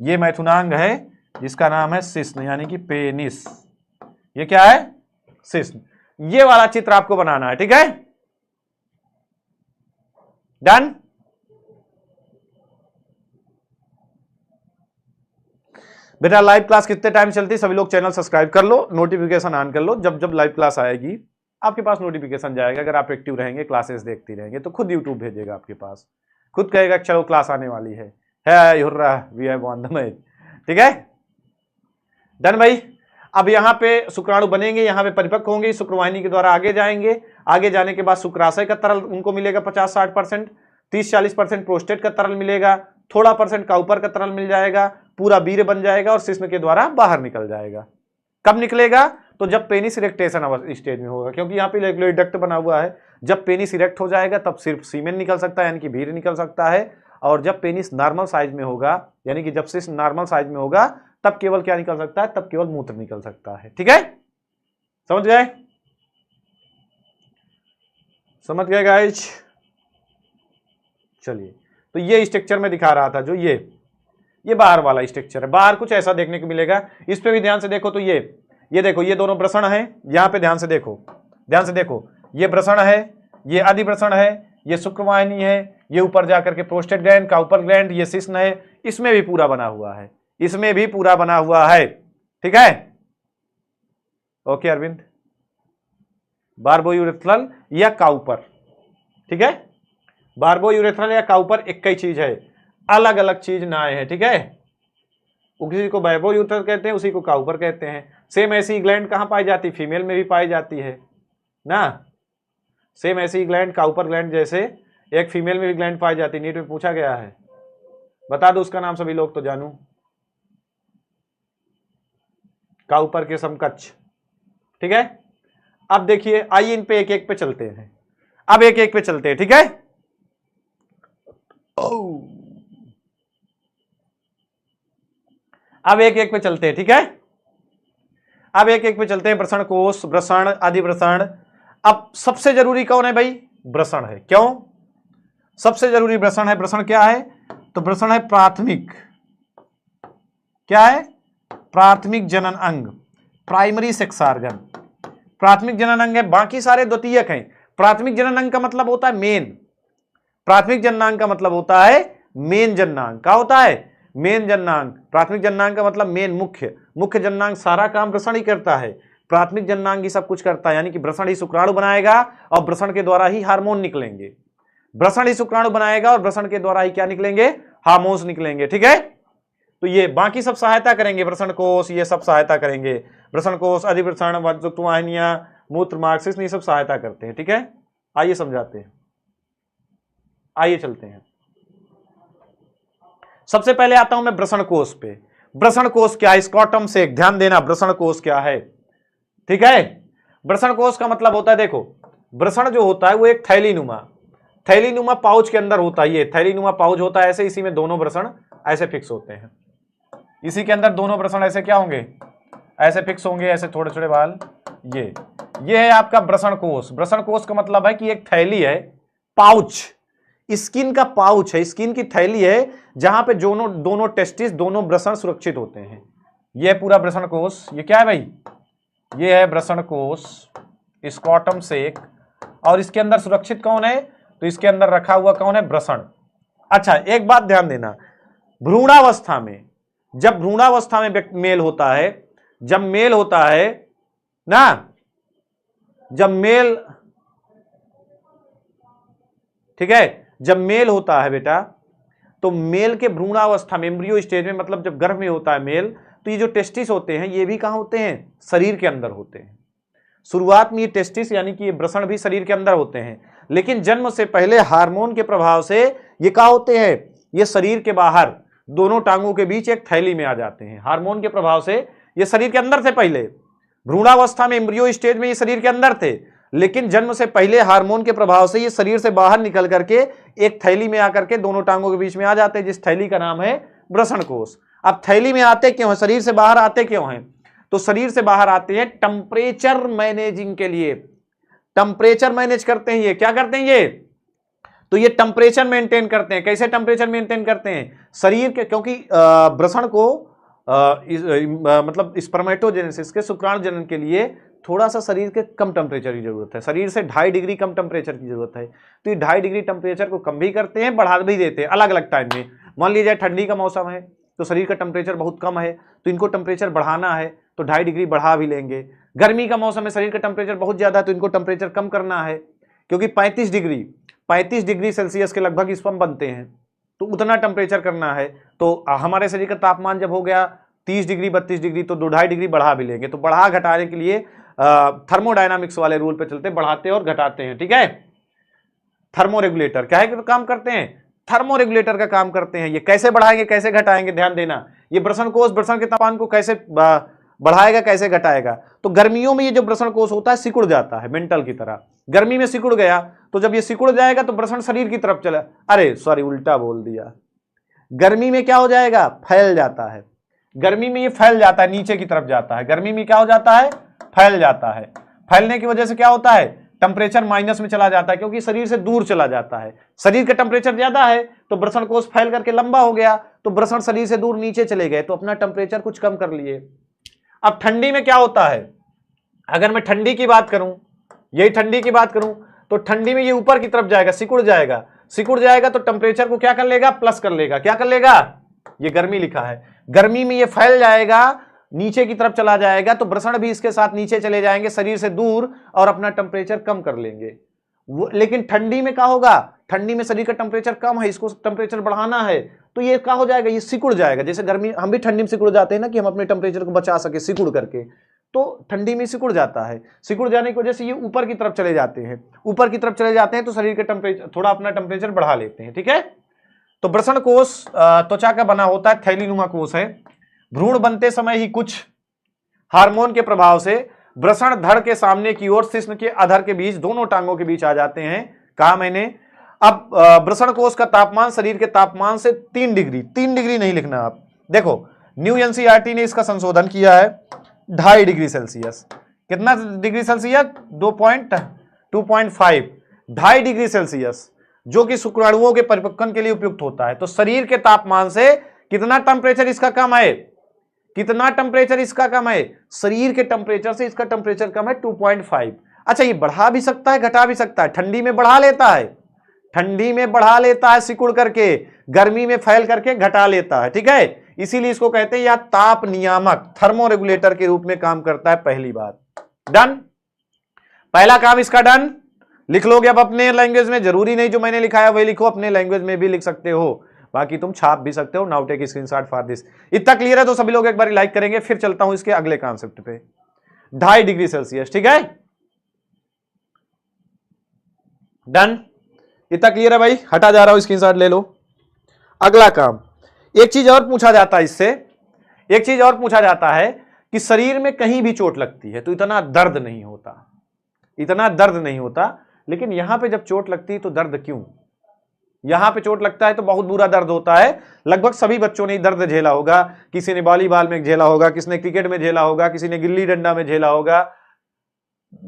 ये मैथुनांग है जिसका नाम है शिश्न यानी कि पेनिस। ये क्या है, शिश्न। ये वाला चित्र आपको बनाना है, ठीक है, डन। बेटा लाइव क्लास कितने टाइम चलती है, सभी लोग चैनल सब्सक्राइब कर लो, नोटिफिकेशन ऑन कर लो, जब जब लाइव क्लास आएगी आपके पास नोटिफिकेशन जाएगा। अगर आप एक्टिव रहेंगे, क्लासेस देखते रहेंगे, तो खुद यूट्यूब भेजेगा आपके पास, खुद कहेगा चलो क्लास आने वाली है hurrah we have won the match. ठीक है, डन भाई। अब यहाँ पे शुक्राणु बनेंगे, यहाँ पे परिपक्व होंगे, शुक्रवाहिनी के द्वारा आगे जाएंगे। आगे जाने के बाद शुक्राशय का तरल उनको मिलेगा 50-60%, 30-40% प्रोस्टेट का तरल मिलेगा, थोड़ा % काउपर का तरल मिल जाएगा, पूरा वीर्य बन जाएगा और शिश्न के द्वारा बाहर निकल जाएगा। कब निकलेगा? तो जब पेनिस इरेक्टेशन स्टेज में होगा, क्योंकि यहाँ पे रेगुलर डक्ट बना हुआ है। जब पेनिस इरेक्ट हो जाएगा तब सिर्फ सीमेन निकल सकता है, यानी कि वीर्य निकल सकता है। और जब पेनिस नॉर्मल साइज में होगा, यानी कि जब शिश्न नॉर्मल साइज में होगा, तब केवल क्या निकल सकता है? तब केवल मूत्र निकल सकता है। ठीक है, समझ गए? समझ गए गाइज? चलिए, तो ये स्ट्रक्चर में दिखा रहा था, जो ये बाहर वाला स्ट्रक्चर है। बाहर कुछ ऐसा देखने को मिलेगा। इस पे भी ध्यान से देखो, तो ये देखो, ये दोनों ब्रसण है। यहाँ पे ध्यान से देखो, ध्यान से देखो, ये ब्रसण है, ये अधिब्रसण है, ये शुक्रवाहिनी है, ये ऊपर जाकर के प्रोस्टेट ग्लैंड, काउपर ग्लैंड, ये शिश्न है। इसमें भी पूरा बना हुआ है, इसमें भी पूरा बना हुआ है। ठीक है, ओके अरविंद। बारबोयूरेथ्रल या काउपर, ठीक है, बारबोयूरेथ्रल या काउपर एक ही चीज है, अलग अलग चीज ना है। ठीक है, उसी को बारबोयूरेथ्रल कहते हैं, उसी को काउपर कहते हैं। सेम ऐसी ग्लैंड कहाँ पाई जाती? फीमेल में भी पाई जाती है ना। सेम ऐसी ग्लैंड काउपर ग्लैंड जैसे एक फीमेल में भी ग्लैंड पाई जाती है। नीट में पूछा गया है, बता दो उसका नाम सभी लोग तो जानू। काउपर के समकक्ष। ठीक है, अब देखिए, आइए इन पे एक एक पे चलते हैं। अब एक एक पे चलते हैं। ठीक है, अब एक एक पे चलते हैं। ठीक है, अब एक एक पे चलते हैं। ब्रसण कोश, ब्रसण, अधिब्रसण। अब सबसे जरूरी कौन है भाई? ब्रसण है। क्यों सबसे जरूरी ब्रसण है? ब्रसण क्या है? तो ब्रसण है प्राथमिक, क्या है? प्राथमिक जनन अंग, प्राइमरी सेक्स ऑर्गन। प्राथमिक जनन अंग है, बाकी सारे द्वितीयक हैं। प्राथमिक जनन अंग का मतलब होता है मेन। प्राथमिक जननांग का मतलब होता है मेन जननांग। क्या होता है? मेन जननांग। प्राथमिक जननांग का मतलब मेन, मुख्य जननांग सारा काम ब्रसण ही करता है। प्राथमिक जननांग ही सब कुछ करता है, यानी कि ब्रसण ही शुक्राणु बनाएगा और ब्रसण के द्वारा ही हार्मोन निकलेंगे। ब्रसण ही शुक्राणु बनाएगा और ब्रसण के द्वारा ही क्या निकलेंगे? हार्मोन्स निकलेंगे। ठीक है, तो ये बाकी सब सहायता करेंगे। ब्रसण कोश ये सब सहायता करेंगे। ब्रसण कोश, अधिब्रसण, शुक्रवाहिनियां, मूत्र मार्ग, शिश्न, ये सब सहायता करते हैं। ठीक है, आइए समझाते हैं, आइए चलते हैं। सबसे पहले आता हूं मैं ब्रसण कोश पे। ब्रसण कोश क्या है? स्कॉटम से ध्यान देना, ब्रसण कोश क्या है? ठीक है, ब्रसण कोश का मतलब होता है, देखो ब्रसण जो होता है वो एक थैलीनुमा पाउच के अंदर होता है। ये थैलीनुमा पाउच होता है ऐसे, इसी में दोनों ब्रसण ऐसे फिक्स होते हैं। इसी के अंदर दोनों ब्रसण ऐसे क्या होंगे? ऐसे फिक्स होंगे, ऐसे थोड़े थोड़े बाल। ये है आपका ब्रसण कोश। ब्रसण कोश का मतलब है कि एक थैली है, पाउच, स्किन का पाउच है, स्किन की थैली है, जहां पे दोनों टेस्टिस, दोनों ब्रसण सुरक्षित होते हैं। यह पूरा ब्रसण कोश। ये क्या है भाई? ये है ब्रसण कोश, स्कॉटम सेक। और इसके अंदर सुरक्षित कौन है? तो इसके अंदर रखा हुआ कौन है? ब्रसण। अच्छा, एक बात ध्यान देना, भ्रूणावस्था में, जब भ्रूणावस्था में मेल होता है, जब मेल होता है ना, जब मेल, ठीक है, जब मेल होता है बेटा, तो मेल के भ्रूणावस्था में, एम्ब्रियो स्टेज में, मतलब जब गर्भ में होता है मेल, तो ये जो टेस्टिस होते हैं ये भी कहां होते हैं? शरीर के अंदर होते हैं। शुरुआत में ये टेस्टिस यानी कि ये ब्रसण भी शरीर के अंदर होते हैं, लेकिन जन्म से पहले हार्मोन के प्रभाव से ये क्या होते हैं? ये शरीर के बाहर, दोनों टांगों के बीच एक थैली में आ जाते हैं। हार्मोन के प्रभाव से ये शरीर के अंदर थे। पहले भ्रूणावस्था में, एम्ब्रियो स्टेज में ये शरीर के अंदर थे, लेकिन जन्म से पहले हार्मोन के प्रभाव से ये शरीर से बाहर निकल करके एक थैली में आकर के दोनों टांगों के बीच में आ जाते हैं, जिस थैली का नाम है ब्रसण कोश। अब थैली में आते क्यों हैं? शरीर से बाहर आते क्यों हैं? तो शरीर से बाहर आते हैं टेम्परेचर मैनेजिंग के लिए। टेम्परेचर मैनेज करते हैं। ये क्या करते हैं? ये तो ये टेम्परेचर मेंटेन करते हैं। कैसे टेम्परेचर मेंटेन करते हैं? शरीर के, क्योंकि ब्रसण को मतलब स्पर्मेटोजेनेसिस के, शुक्राणु जनन के लिए थोड़ा सा शरीर के कम टेम्परेचर की जरूरत है। शरीर से 2.5 डिग्री कम टेम्परेचर की जरूरत है। तो ये 2.5 डिग्री टेम्परेचर को कम भी करते हैं, बढ़ा भी देते हैं अलग अलग टाइम में। मान लीजिए ठंडी का मौसम है तो शरीर का टेम्परेचर बहुत कम है, तो इनको टेम्परेचर बढ़ाना है तो 2.5 डिग्री बढ़ा भी लेंगे। गर्मी का मौसम है, शरीर का टेम्परेचर बहुत ज्यादा है, तो इनको टेम्परेचर कम करना है, क्योंकि 35 डिग्री सेल्सियस के लगभग स्पर्म बनते हैं, तो उतना टेम्परेचर करना है। तो हमारे शरीर का तापमान जब हो गया 30 डिग्री 32 डिग्री, तो 2-2.5 डिग्री बढ़ा भी लेंगे। तो बढ़ा घटाने के लिए थर्मोडायनामिक्स वाले रूल पे चलते, बढ़ाते और घटाते हैं, ठीक है। थर्मो रेगुलेटर क्या है, काम करते हैं, थर्मो रेगुलेटर का काम करते हैं। ये कैसे बढ़ाएंगे कैसे घटाएंगे, ध्यान देना, ये वृषण कोष वृषण के तापमान को कैसे बढ़ाएगा कैसे घटाएगा। तो गर्मियों में ये जो वृषण कोष होता है सिकुड़ जाता है, मेंटल की तरह, गर्मी में सिकुड़ गया, तो जब ये सिकुड़ जाएगा तो वृषण शरीर की तरफ चला, अरे सॉरी उल्टा बोल दिया, गर्मी में क्या हो जाएगा, फैल जाता है, गर्मी में ये फैल जाता है, नीचे की तरफ जाता है, गर्मी में क्या हो जाता है, फैल जाता है। फैलने की वजह से क्या होता है, टेम्परेचर माइनस में चला जाता है, क्योंकि शरीर से दूर चला जाता है। शरीर का टेम्परेचर ज्यादा है तो वृषण कोष फैल करके लंबा हो गया, तो वृषण शरीर से दूर नीचे चले गए, तो अपना टेम्परेचर कुछ कम कर लिए। अब ठंडी में क्या होता है, अगर मैं ठंडी की बात करूं, यही ठंडी की बात करूं, तो ठंडी में ये ऊपर की तरफ जाएगा, सिकुड़ जाएगा, सिकुड़ जाएगा तो टेम्परेचर को क्या कर लेगा, प्लस कर लेगा। क्या कर लेगा, ये गर्मी लिखा है, गर्मी में ये फैल जाएगा, नीचे की तरफ चला जाएगा, तो वृषण भी इसके साथ नीचे चले जाएंगे शरीर से दूर और अपना टेम्परेचर कम कर लेंगे। लेकिन ठंडी में क्या होगा, ठंडी में शरीर का टेम्परेचर कम है, इसको टेम्परेचर बढ़ाना है, तो ये क्या हो जाएगा, ये सिकुड़ जाएगा। जैसे गर्मी, हम भी ठंडी में सिकुड़ जाते हैं ना, कि हम अपने टेम्परेचर को बचा सके सिकुड़ करके, तो ठंडी में सिकुड़ जाता है। सिकुड़ जाने की वजह से ये ऊपर की तरफ चले जाते हैं, ऊपर की तरफ चले जाते हैं तो शरीर का टेम्परेचर थोड़ा अपना टेम्परेचर बढ़ा लेते हैं, ठीक है। तो वृषण कोष त्वचा का बना होता है, थैलीनुमा कोष है। भ्रूण बनते समय ही कुछ हार्मोन के प्रभाव से वृषण धड़ के सामने की ओर, शिश्न के अधर के बीच, दोनों टांगों के बीच आ जाते हैं, कहा मैंने। अब वृषण कोष का तापमान शरीर के तापमान से 3 डिग्री नहीं लिखना आप, देखो न्यू एनसीईआरटी ने इसका संशोधन किया है, 2.5 डिग्री सेल्सियस। कितना डिग्री सेल्सियस, 2.5 2.5 डिग्री सेल्सियस, जो कि शुक्राणुओं के परिपक्वन के लिए उपयुक्त होता है। तो शरीर के तापमान से कितना टेम्परेचर इसका कम है, कितना टेम्परेचर इसका कम है, शरीर के टेम्परेचर से इसका टेम्परेचर कम है 2.5। अच्छा, ये बढ़ा भी सकता है घटा भी सकता है, ठंडी में बढ़ा लेता है, ठंडी में बढ़ा लेता है सिकुड़ करके, गर्मी में फैल करके घटा लेता है, ठीक है। इसीलिए इसको कहते हैं यह ताप नियामक, थर्मो रेगुलेटर के रूप में काम करता है। पहली बात डन, पहला काम इसका डन, लिख लोगे अब अपने लैंग्वेज में, जरूरी नहीं जो मैंने लिखा है वही लिखो, अपने लैंग्वेज में भी लिख सकते हो, बाकी तुम छाप भी सकते हो। Now take screenshot for this. इतना क्लियर है तो सभी लोग एक बार लाइक करेंगे, फिर चलता हूं इसके अगले कॉन्सेप्ट पे। 2.5 डिग्री सेल्सियस, ठीक है, डन, इतना क्लियर है भाई, हटा जा रहा हूं, स्क्रीनशॉट ले लो। अगला काम, एक चीज और पूछा जाता है इससे, एक चीज और पूछा जाता है कि शरीर में कहीं भी चोट लगती है तो इतना दर्द नहीं होता, इतना दर्द नहीं होता, लेकिन यहां पे जब चोट लगती है तो दर्द क्यों, यहां पे चोट लगता है तो बहुत बुरा दर्द होता है। लगभग सभी बच्चों ने दर्द झेला होगा, किसी ने वॉलीबॉल में झेला होगा, किसी ने क्रिकेट में झेला होगा, किसी ने गिल्ली डंडा में झेला होगा,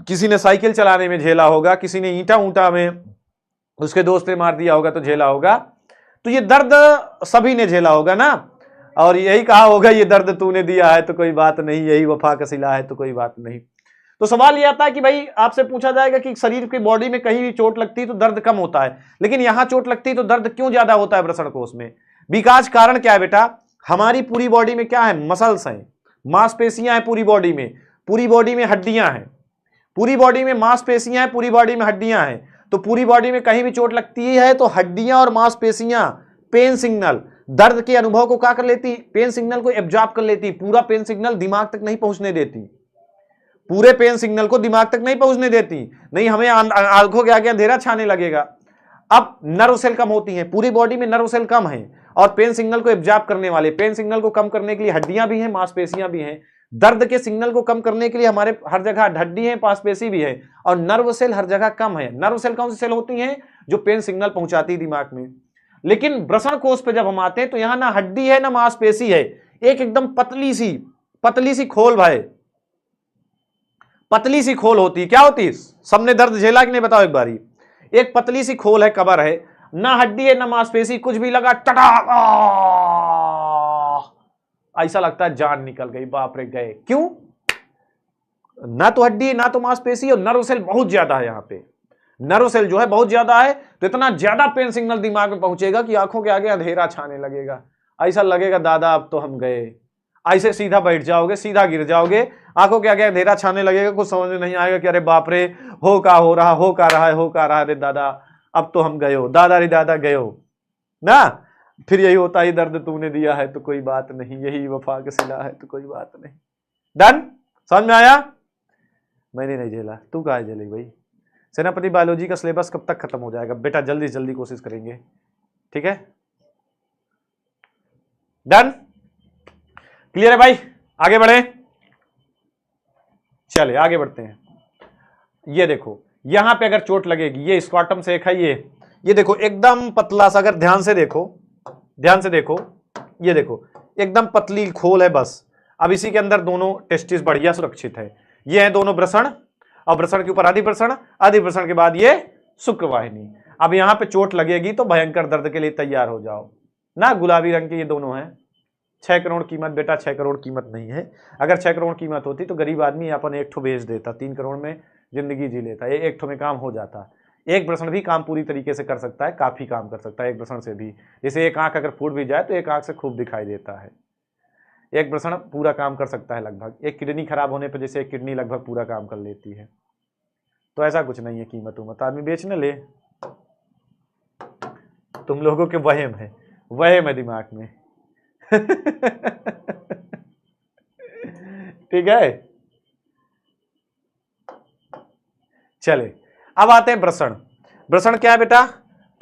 किसी ने साइकिल चलाने में झेला होगा, किसी ने ईंटा ऊंटा में उसके दोस्त ने मार दिया होगा तो झेला होगा। तो ये दर्द सभी ने झेला होगा ना, और यही कहा होगा ये दर्द तूने दिया है तो कोई बात नहीं, यही वफा का सिला है तो कोई बात नहीं। तो सवाल ये आता है कि भाई आपसे पूछा जाएगा कि शरीर की बॉडी में कहीं भी चोट लगती है तो दर्द कम होता है, लेकिन यहां चोट लगती है तो दर्द क्यों ज्यादा होता है वृषण कोष में। विकास कारण क्या है बेटा, हमारी पूरी बॉडी में क्या है, मसल्स हैं, मांसपेशियां हैं, पूरी बॉडी में हड्डियां हैं, पूरी बॉडी में मांसपेशियां हैं, पूरी बॉडी में हड्डियां हैं। तो पूरी बॉडी में कहीं भी चोट लगती है तो हड्डियां और मांसपेशियां पेन सिग्नल, दर्द के अनुभव को क्या कर लेती, पेन सिग्नल को एब्जॉर्ब कर लेती, पूरा पेन सिग्नल दिमाग तक नहीं पहुंचने देती, पूरे पेन सिग्नल को दिमाग तक नहीं पहुंचने देती, नहीं हमें आंखों के आगे अंधेरा छाने लगेगा। अब नर्व सेल कम होती हैं, पूरी बॉडी में नर्व सेल कम है, और पेन सिग्नल को एब्जॉर्ब करने वाले, पेन सिग्नल को कम करने के लिए हड्डियां भी हैं, मांसपेशियां भी हैं। दर्द के सिग्नल को कम करने के लिए हमारे हर जगह हड्डी है, मांसपेशी भी है, और नर्व सेल हर जगह कम है। नर्व सेल कौन सी सेल होती हैं, जो पेन सिग्नल पहुंचाती है दिमाग में। लेकिन वृषण कोष पे जब हम आते हैं तो यहां ना हड्डी है ना मांसपेशी है, एक एकदम पतली सी खोल भाई, पतली सी खोल होती है। क्या होती है, सबने दर्द झेला कि नहीं बताओ एक बारी। एक पतली सी खोल है, कबर है, ना हड्डी है ना मांसपेशी, कुछ भी लगा टटाक, ऐसा लगता है जान निकल गई, बाप रे गए। क्यों, ना तो हड्डी ना तो मांसपेशी, और नर्व सेल बहुत ज्यादा है। यहाँ पे नर्व सेल जो है बहुत ज्यादा है, तो इतना ज्यादा पेन सिग्नल दिमाग में पहुंचेगा कि आंखों के आगे अंधेरा छाने लगेगा, ऐसा लगेगा दादा अब तो हम गए। ऐसे सीधा बैठ जाओगे, सीधा गिर जाओगे, आंखों के आगे अंधेरा छाने लगेगा, कुछ समझ में नहीं आएगा कि अरे बाप रे हो का हो रहा, हो का रहा है, हो का रहा है, अरे दादा अब तो हम गए हो, दादा रे दादा गए हो ना। फिर यही होता है, दर्द तूने दिया है तो कोई बात नहीं, यही वफा का सिला है तो कोई बात नहीं। डन, समझ में आया? मैंने नहीं झेला, तू कहाँ झेली भाई? सेनापति बायोलॉजी का सिलेबस कब तक खत्म हो जाएगा बेटा? जल्दी से जल्दी कोशिश करेंगे, ठीक है? डन, क्लियर है भाई? आगे बढ़े, चले आगे बढ़ते हैं। ये देखो यहां पे अगर चोट लगेगी, ये स्क्वाटम से एक है, ये देखो एकदम पतला सा, अगर ध्यान से देखो, ध्यान से देखो, ये देखो एकदम पतली खोल है बस। अब इसी के अंदर दोनों टेस्टिस बढ़िया सुरक्षित है। ये है दोनों वृषण, और वृषण के ऊपर अधिवृषण, अधिवृषण के बाद ये शुक्रवाहिनी। अब यहां पे चोट लगेगी तो भयंकर दर्द के लिए तैयार हो जाओ ना। गुलाबी रंग के ये दोनों हैं। 6 करोड़ कीमत बेटा, 6 करोड़ कीमत नहीं है। अगर 6 करोड़ कीमत होती तो गरीब आदमी अपन एक ठो बेच देता, 3 करोड़ में जिंदगी जी लेता, ये एक ठो में काम हो जाता। एक वृषण भी काम पूरी तरीके से कर सकता है, काफी काम कर सकता है एक वृषण से भी। जैसे एक आंख अगर फूट भी जाए तो एक आंख से खूब दिखाई देता है। एक वृषण पूरा काम कर सकता है लगभग। एक किडनी खराब होने पर जैसे एक किडनी लगभग पूरा काम कर लेती है। तो ऐसा कुछ नहीं है कीमत उमत, आदमी बेचने ले। तुम लोगों के वहम है, वहम है दिमाग में। ठीक है, चले अब आते हैं वृषण। वृषण क्या है बेटा?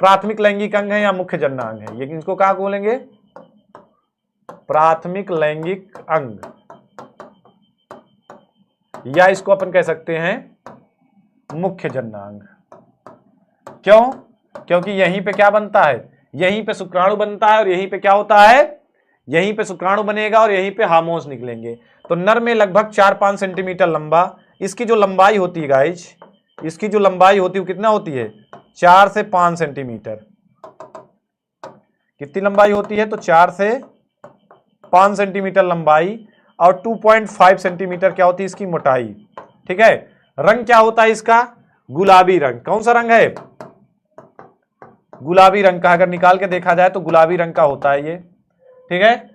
प्राथमिक लैंगिक अंग है या मुख्य जननांग है? ये इनको क्या बोलेंगे? प्राथमिक लैंगिक अंग, या इसको अपन कह सकते हैं मुख्य जननांग। क्यों? क्योंकि यहीं पे क्या बनता है? यहीं पे शुक्राणु बनता है, और यहीं पे क्या होता है? यहीं पे शुक्राणु बनेगा और यहीं पे हार्मोन्स निकलेंगे। तो नर में लगभग 4-5 सेंटीमीटर लंबा, इसकी जो लंबाई होती है गाइज, इसकी जो लंबाई होती है वो कितना होती है? 4 से 5 सेंटीमीटर। कितनी लंबाई होती है? तो 4 से 5 सेंटीमीटर लंबाई, और 2.5 सेंटीमीटर क्या होती है इसकी मोटाई। ठीक है, रंग क्या होता है इसका? गुलाबी रंग। कौन सा रंग है? गुलाबी रंग का। अगर निकाल के देखा जाए तो गुलाबी रंग का होता है ये। ठीक है,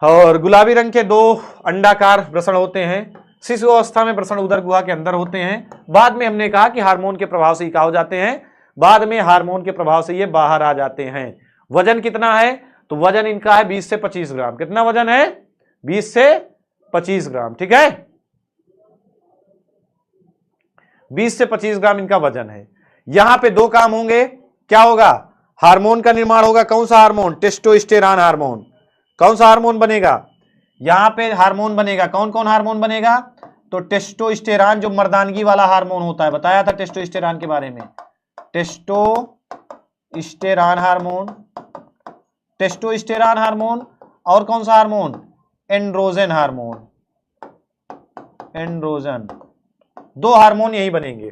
और गुलाबी रंग के 2 अंडाकार वृषण होते हैं। शिशु अवस्था में वृषण उदर गुहा के अंदर होते हैं। बाद में हमने कहा कि हार्मोन के प्रभाव से ही क्या हो जाते हैं? बाद में हार्मोन के प्रभाव से ये बाहर आ जाते हैं। वजन कितना है? तो वजन इनका है 20 से 25 ग्राम। कितना वजन है? 20 से 25 ग्राम। ठीक है, 20 से 25 ग्राम इनका वजन है। यहां पे 2 काम होंगे। क्या होगा? हार्मोन का निर्माण होगा। कौन सा हार्मोन? Testosterone hormone. कौन सा हार्मोन बनेगा? यहां पे हार्मोन बनेगा। कौन कौन हार्मोन बनेगा? तो टेस्टोस्टेरोन जो मर्दानगी वाला हार्मोन होता है, बताया था टेस्टोस्टेरोन के बारे में। टेस्टोस्टेरोन हार्मोन, टेस्टोस्टेरोन हार्मोन, और कौन सा hormone? Androgen hormone. Androgen, 2 hormone यही बनेंगे,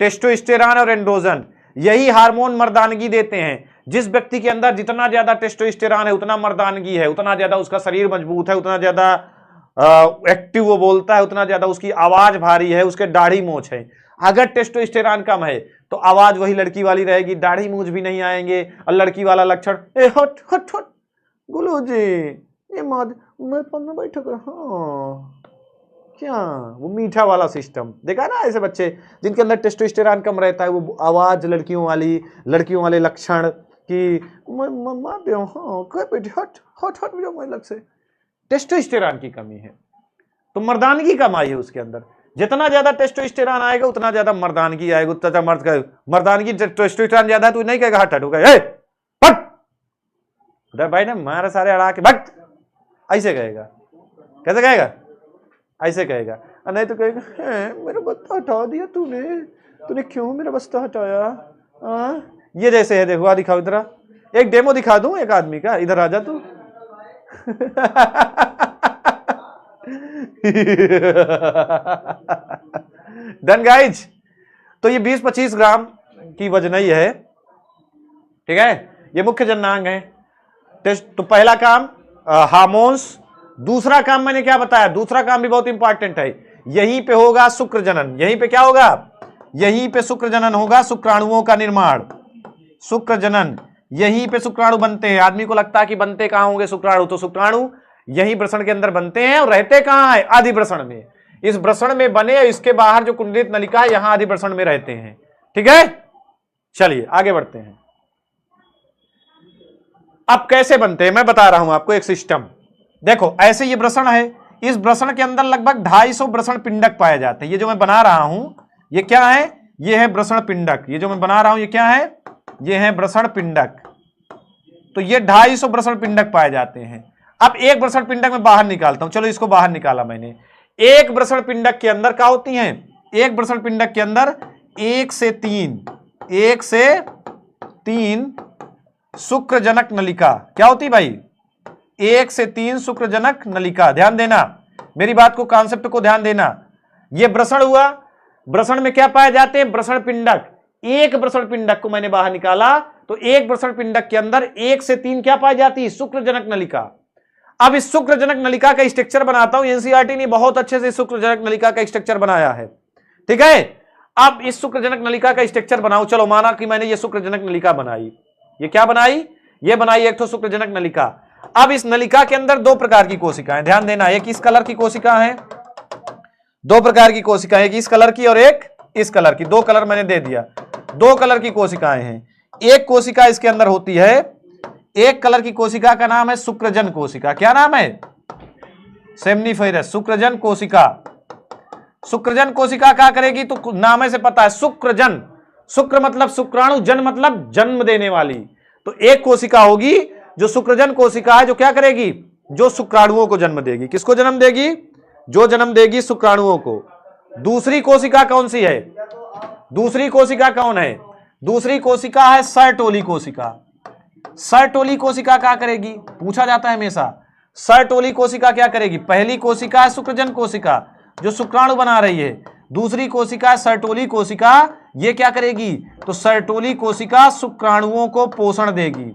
टेस्टोस्टेरोन और एंड्रोजन। यही हार्मोन मर्दानगी देते हैं। जिस व्यक्ति के अंदर जितना ज्यादा टेस्टोस्टेरोन है उतना मर्दानगी है, उतना ज्यादा उसका शरीर मजबूत है, उतना ज्यादा एक्टिव वो बोलता है, उतना ज्यादा उसकी आवाज भारी है, उसके दाढ़ी मूंछ है। अगर टेस्टोस्टेरोन कम है तो आवाज वही लड़की वाली रहेगी, दाढ़ी मूंछ भी नहीं आएंगे, और लड़की वाला लक्षण ए हट हट हट गुलू जी ये मत मैं पन्ना बैठक। हाँ क्या वो मीठा वाला सिस्टम देखा ना? ऐसे बच्चे जिनके अंदर टेस्टोस्टेरोन कम रहता है वो आवाज लड़कियों वाले लक्षण कि हाँ हट हट हट अलग से। टेस्टोस्टेरोन की कमी है तो मर्दानगी कम आई है उसके अंदर। जितना ज्यादा टेस्टोस्टेरोन आएगा उतना ज्यादा मर्दानगी आएगा, उतना मर्द का मर्दानगी। टेस्टोस्टेरोन ज्यादा है तो नहीं कहेगा हट हट हो गया उधर भाई ने मारे सारे अड़ा के भट, ऐसे कहेगा। कैसे कहेगा? ऐसे कहेगा। नहीं तो कहेगा मेरा बस्ता हटा दिया तूने, तूने क्यों मेरा बस्ता हटाया? ये जैसे है, देखो दिखाओ इधर, एक डेमो दिखा दूं एक आदमी का, इधर आ जा तू। डन गाइज, तो ये 20-25 ग्राम की वजनई है। ठीक है, ये मुख्य जननांग है। तो पहला काम हार्मोन्स। दूसरा काम मैंने क्या बताया? दूसरा काम भी बहुत इंपॉर्टेंट है। यहीं पे होगा शुक्र जनन। यहीं पे क्या होगा? यहीं पे शुक्र जनन होगा, शुक्राणुओं का निर्माण, शुक्र जनन। यहीं पे शुक्राणु बनते हैं। आदमी को लगता है कि बनते कहां होंगे शुक्राणु? तो शुक्राणु यही वृषण के अंदर बनते हैं और रहते कहां है? अधिवृषण में। इस वृषण में बने और इसके बाहर जो कुंडलित नलिका है यहां अधिवृषण में रहते हैं। ठीक है, चलिए आगे बढ़ते हैं। अब कैसे बनते हैं मैं बता रहा हूं आपको एक सिस्टम। देखो ऐसे ये वृषण है, इस वृषण के अंदर लगभग 250 वृषण पिंडक पाए जाते हैं। ये जो मैं बना रहा हूं ये क्या है? ये है वृषण पिंडक। ये जो मैं बना रहा हूं ये क्या है? ये है वृषण पिंडक। तो ये 250 वृषण पिंडक पाए जाते हैं। अब एक वृषण पिंडक में बाहर निकालता हूं, चलो इसको बाहर निकाला मैंने। एक वृषण पिंडक के अंदर क्या होती हैं? एक वृषण पिंडक के अंदर 1 से 3 शुक्रजनक नलिका क्या होती भाई? 1 से 3 शुक्रजनक नलिका। ध्यान देना मेरी बात को, कॉन्सेप्ट को ध्यान देना। यह वृषण हुआ, वृषण में क्या पाए जाते हैं? वृषण पिंडक। एक वृषण पिंडक को मैंने बाहर निकाला तो एक वृषण पिंडक के अंदर 1 से 3 क्या पाई जाती है? शुक्रजनक नलिका। अब इस शुक्रजनक नलिका का स्ट्रक्चर बनाता हूं। एनसीईआरटी ने बहुत अच्छे से शुक्रजनक नलिका का स्ट्रक्चर बनाया है। ठीक है, अब इस शुक्रजनक नलिका का स्ट्रक्चर बनाओ। चलो माना कि मैंने ये शुक्रजनक नलिका बनाई। ये क्या बनाई? ये बनाई एक तो शुक्रजनक नलिका। अब इस नलिका के अंदर 2 प्रकार की कोशिकाएं, ध्यान देना, एक इस कलर की कोशिका है, 2 प्रकार की कोशिकाएं, एक इस कलर की और एक इस कलर की। 2 कलर मैंने दे दिया। 2 कलर की कोशिकाएं हैं। एक कोशिका इसके अंदर होती है, एक कलर की कोशिका का नाम है शुक्रजन कोशिका। क्या नाम है? सेमनीफेरस शुक्रजन कोशिका। शुक्रजन कोशिका क्या करेगी? तो नाम से पता है, शुक्रजन। शुक्र मतलब शुक्राणु, जन मतलब जन्म देने वाली। तो एक कोशिका होगी जो शुक्रजन कोशिका है, जो क्या करेगी? जो शुक्राणुओं को जन्म देगी। किसको जन्म देगी? जो जन्म देगी शुक्राणुओं को। दूसरी कोशिका कौन सी है? दूसरी कोशिका कौन है? दूसरी कोशिका है सर्टोली कोशिका। सर्टोली कोशिका क्या करेगी? पूछा जाता है हमेशा। सर्टोली कोशिका क्या करेगी? पहली कोशिका है शुक्रजन कोशिका जो शुक्राणु बना रही है। दूसरी कोशिका है सर्टोली कोशिका, ये क्या करेगी? तो सर्टोली कोशिका शुक्राणुओं को पोषण देगी।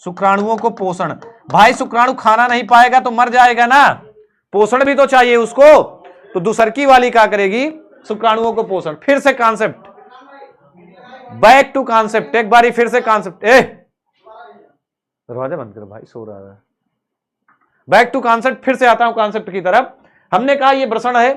शुक्राणुओं को पोषण। भाई शुक्राणु खाना नहीं पाएगा तो मर जाएगा ना, पोषण भी तो चाहिए उसको। तो दूसरकी वाली क्या करेगी? शुक्राणुओं को पोषण। फिर से कॉन्सेप्ट, बैक टू कॉन्सेप्ट, एक बारी फिर से कॉन्सेप्ट। दरवाजा बंद करो भाई, सो रहा है। बैक टू कॉन्सेप्ट, फिर से आता हूं कॉन्सेप्ट की तरफ। हमने कहा ये वृषण है,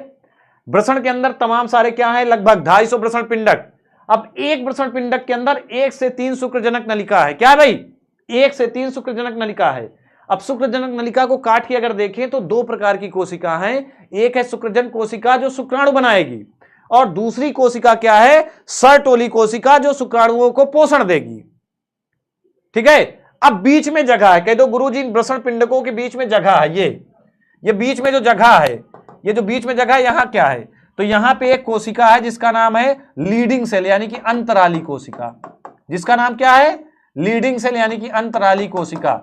वृषण के अंदर तमाम सारे क्या है? लगभग 250 वृषण पिंडक। अब एक वृषण पिंडक के अंदर 1 से 3 शुक्रजनक नलिका है। क्या भाई? 1 से 3 शुक्रजनक नलिका है। अब शुक्रजनक नलिका को काट के अगर देखें तो 2 प्रकार की कोशिका है। एक है शुक्रजन कोशिका जो शुक्राणु बनाएगी, और दूसरी कोशिका क्या है? सर्टोली कोशिका जो शुक्राणुओं को पोषण देगी। ठीक है, अब बीच में जगह है। कह दो गुरुजी वृषण पिंडकों के बीच में जगह है। ये बीच में जो जगह है, ये जो बीच में जगह है, यहां क्या है? तो यहां पे एक कोशिका है जिसका नाम है लीडिंग सेल यानी कि अंतराली कोशिका। जिसका नाम क्या है? लीडिंग सेल यानी कि अंतराली कोशिका।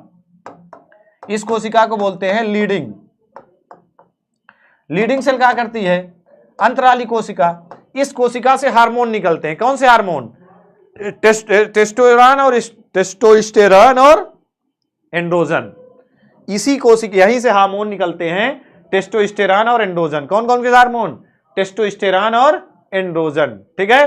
इस कोशिका को बोलते हैं लीडिंग। लीडिंग सेल क्या करती है? अंतराली कोशिका। इस कोशिका से हार्मोन निकलते हैं। कौन से हार्मोन? टेस्टोस्टेरोन और एंड्रोजन। इसी कोशिका, यहीं से हार्मोन निकलते हैं, टेस्टोस्टेरोन और एंड्रोजन। कौन कौन के हार्मोन? टेस्टोस्टेरोन और एंड्रोजन। ठीक है,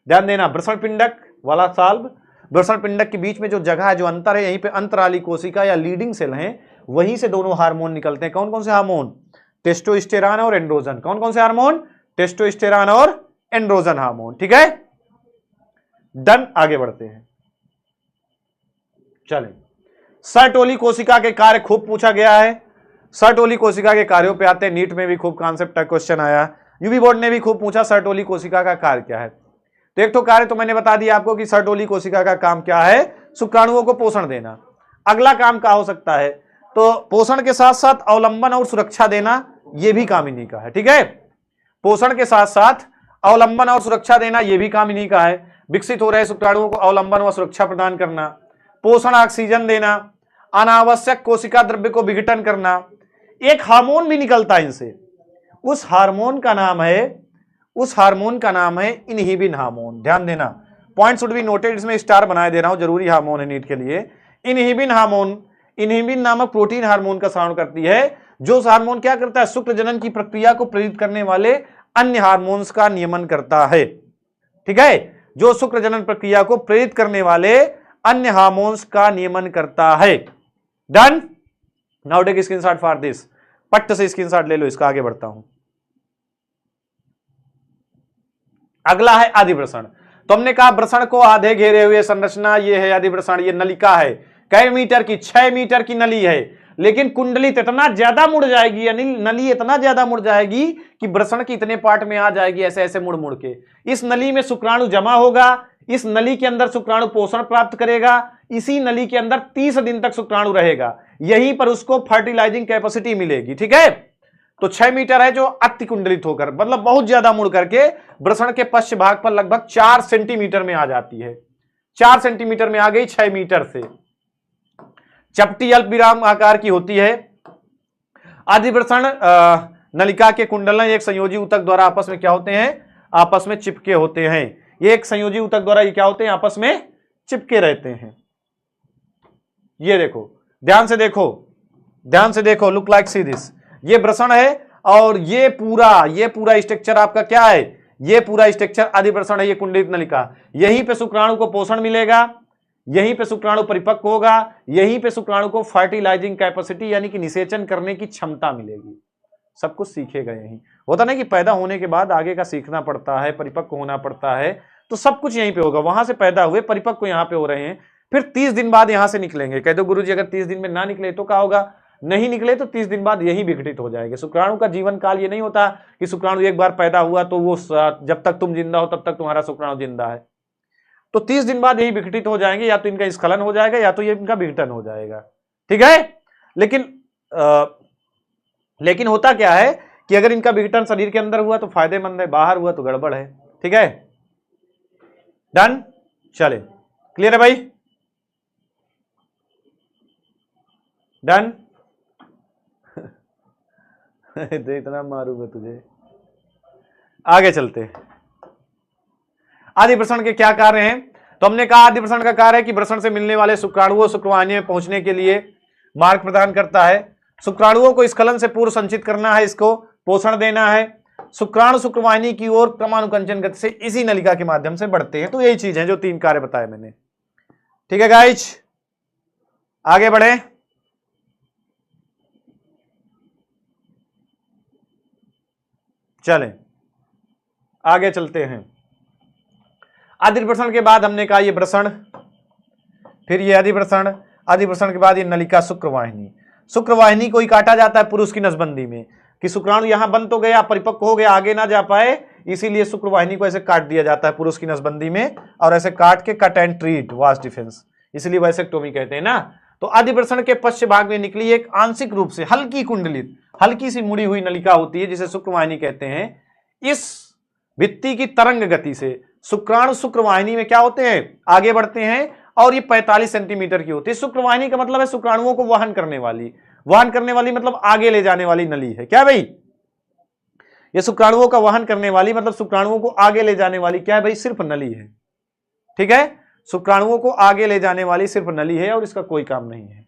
ध्यान देना। वृषण पिंडक वाला सॉल्व। वृषण पिंडक के बीच में जो जगह है, जो अंतर है, यहीं पे अंतराली कोशिका या लीडिंग सेल है, वहीं से दोनों हार्मोन निकलते हैं। कौन कौन से हार्मोन? टेस्टोस्टेरोन और एंड्रोजन। कौन कौन से हार्मोन? टेस्टोस्टेरोन और एंड्रोजन हार्मोन। ठीक है, डन। आगे बढ़ते हैं, चलें। सर्टोली कोशिका के कार्य खूब पूछा गया है। सर्टोली कोशिका के कार्यों पे आते हैं। नीट में भी खूब कॉन्सेप्ट का क्वेश्चन आया, यूपी बोर्ड ने भी खूब पूछा सर्टोली कोशिका का कार्य क्या है। तो एक तो कार्य तो मैंने बता दिया आपको कि सर्टोली कोशिका का काम क्या है? शुक्राणुओं को पोषण देना। अगला काम क्या हो सकता है? तो पोषण के साथ साथ अवलंबन और सुरक्षा देना, यह भी काम इन्हीं का है। ठीक है, पोषण के साथ साथ अवलंबन और सुरक्षा देना, यह भी काम इन्हीं का है। विकसित हो रहे शुक्राणुओं को अवलंबन व सुरक्षा प्रदान करना, पोषण ऑक्सीजन देना, अनावश्यक कोशिका द्रव्य को विघटन करना। एक हार्मोन भी निकलता है इनसे, उस हार्मोन का नाम है इनहिबिन हार्मोन। ध्यान देना, पॉइंट शुड बी नोटेड, इसमें स्टार बनाए दे रहा हूं, जरूरी हार्मोन है नीट के लिए। इनहिबिन हार्मोन, इनहिबिन नामक प्रोटीन हार्मोन का स्राव करती है, जो हार्मोन क्या करता है? शुक्र जनन की प्रक्रिया को प्रेरित करने वाले अन्य हार्मोन्स का नियमन करता है। ठीक है, जो शुक्र जनन प्रक्रिया को प्रेरित करने वाले अन्य हार्मोन्स का नियमन करता है। Done. Now take screenshot for this, पट्ट से स्क्रीनशॉट ले लो इसका, आगे बढ़ता हूं। अगला है अधिवृषण। तो हमने कहा वृषण को आधे घेरे हुए संरचना, ये है अधिवृषण, ये नलिका है, कई मीटर की, 6 मीटर की नली है, लेकिन कुंडली इतना ज्यादा मुड़ जाएगी, यानी नली इतना ज्यादा मुड़ जाएगी कि वृषण की इतने पार्ट में आ जाएगी, ऐसे ऐसे मुड़ मुड़ के। इस नली में शुक्राणु जमा होगा, इस नली के अंदर शुक्राणु पोषण प्राप्त करेगा, इसी नली के अंदर 30 दिन तक शुक्राणु रहेगा, यहीं पर उसको फर्टिलाइजिंग कैपेसिटी मिलेगी। ठीक है, तो 6 मीटर है जो अति कुंडलित होकर, मतलब बहुत ज्यादा मुड़ करके वृषण के पश्च भाग पर लगभग 4 सेंटीमीटर में आ जाती है, 4 सेंटीमीटर में आ गई 6 मीटर से। चपटी अल्पविराम आकार की होती है। अधिवृषण नलिका के कुंडल एक संयोजी ऊतक द्वारा आपस में क्या होते हैं, आपस में चिपके होते हैं। ये एक संयोजी ऊतक द्वारा ये क्या होते हैं, आपस में चिपके रहते हैं। ये देखो, ध्यान से देखो, ध्यान से देखो, लुक लाइक सी दिस, ये वृषण है और ये पूरा स्ट्रक्चर आपका क्या है, ये पूरा स्ट्रक्चर अधिवृषण है, ये कुंडलित नलिका। यहीं पे शुक्राणु को पोषण मिलेगा, यहीं पे शुक्राणु परिपक्व होगा, यहीं पे शुक्राणु को फर्टिलाइजिंग कैपेसिटी यानी कि निषेचन करने की क्षमता मिलेगी। सब कुछ सीखेगा यहीं। होता नहीं कि पैदा होने के बाद आगे का सीखना पड़ता है, परिपक्व होना पड़ता है, तो सब कुछ यहीं पे होगा। वहां से पैदा हुए परिपक्व यहाँ पे हो रहे हैं, फिर 30 दिन बाद यहां से निकलेंगे। कह दो गुरुजी अगर 30 दिन में ना निकले तो क्या होगा, नहीं निकले तो 30 दिन बाद यही विघटित हो जाएंगे। शुक्राणु का जीवन काल ये नहीं होता कि शुक्राणु एक बार पैदा हुआ तो वो जब तक तुम जिंदा हो तब तक तुम्हारा शुक्राणु जिंदा है, तो 30 दिन बाद यही विघटित हो जाएंगे, या तो इनका स्खलन हो जाएगा या तो ये इनका विघटन हो जाएगा। ठीक है, लेकिन होता क्या है कि अगर इनका विघटन शरीर के अंदर हुआ तो फायदेमंद है, बाहर हुआ तो गड़बड़ है। ठीक है, डन, चले, क्लियर है भाई, डन। इतना मारूंगा तुझे। आगे चलते हैं। अधिवृषण के क्या कार्य हैं, तो हमने कहा अधिवृषण का कार्य है कि वृषण से मिलने वाले शुक्राणुओं शुक्रवाहिनी में पहुंचने के लिए मार्ग प्रदान करता है। शुक्राणुओं को स्खलन से पूर्व संचित करना है, इसको पोषण देना है। शुक्राणु शुक्रवाहिनी की ओर क्रमानुकंचन गति से इसी नलिका के माध्यम से बढ़ते हैं। तो यही चीज है जो 3 कार्य बताए मैंने। ठीक है गाइज, आगे बढ़े। चलें आगे चलते हैं। अधिवृषण के बाद हमने कहा ये वृषण, फिर ये अधिवृषण, अधिवृषण के बाद ये नलिका शुक्रवाहिनी। शुक्रवाहिनी को ही काटा जाता है पुरुष की नसबंदी में कि शुक्राणु यहां बंद तो गया, परिपक्व हो गया, आगे ना जा पाए, इसीलिए शुक्रवाहिनी को ऐसे काट दिया जाता है पुरुष की नसबंदी में, और ऐसे काट के कट एंड ट्रीट वास डिफेंस, इसलिए वैसेक्टोमी कहते हैं ना। तो अधिवृषण के पश्च भाग में निकली एक आंशिक रूप से हल्की कुंडलित, हल्की सी मुड़ी हुई नलिका होती है जिसे शुक्रवाहिनी कहते हैं। इस भित्ति की तरंग गति से शुक्राणु शुक्रवाहिनी में क्या होते हैं, आगे बढ़ते हैं, और ये 45 सेंटीमीटर की होती है। शुक्रवाहिनी का मतलब है शुक्राणुओं को वहन करने वाली, वहन करने वाली मतलब आगे ले जाने वाली नली है। क्या भाई, ये शुक्राणुओं का वहन करने वाली मतलब शुक्राणुओं को आगे ले जाने वाली क्या है भाई, सिर्फ नली है। ठीक है, शुक्राणुओं को आगे ले जाने वाली सिर्फ नली है और इसका कोई काम नहीं है।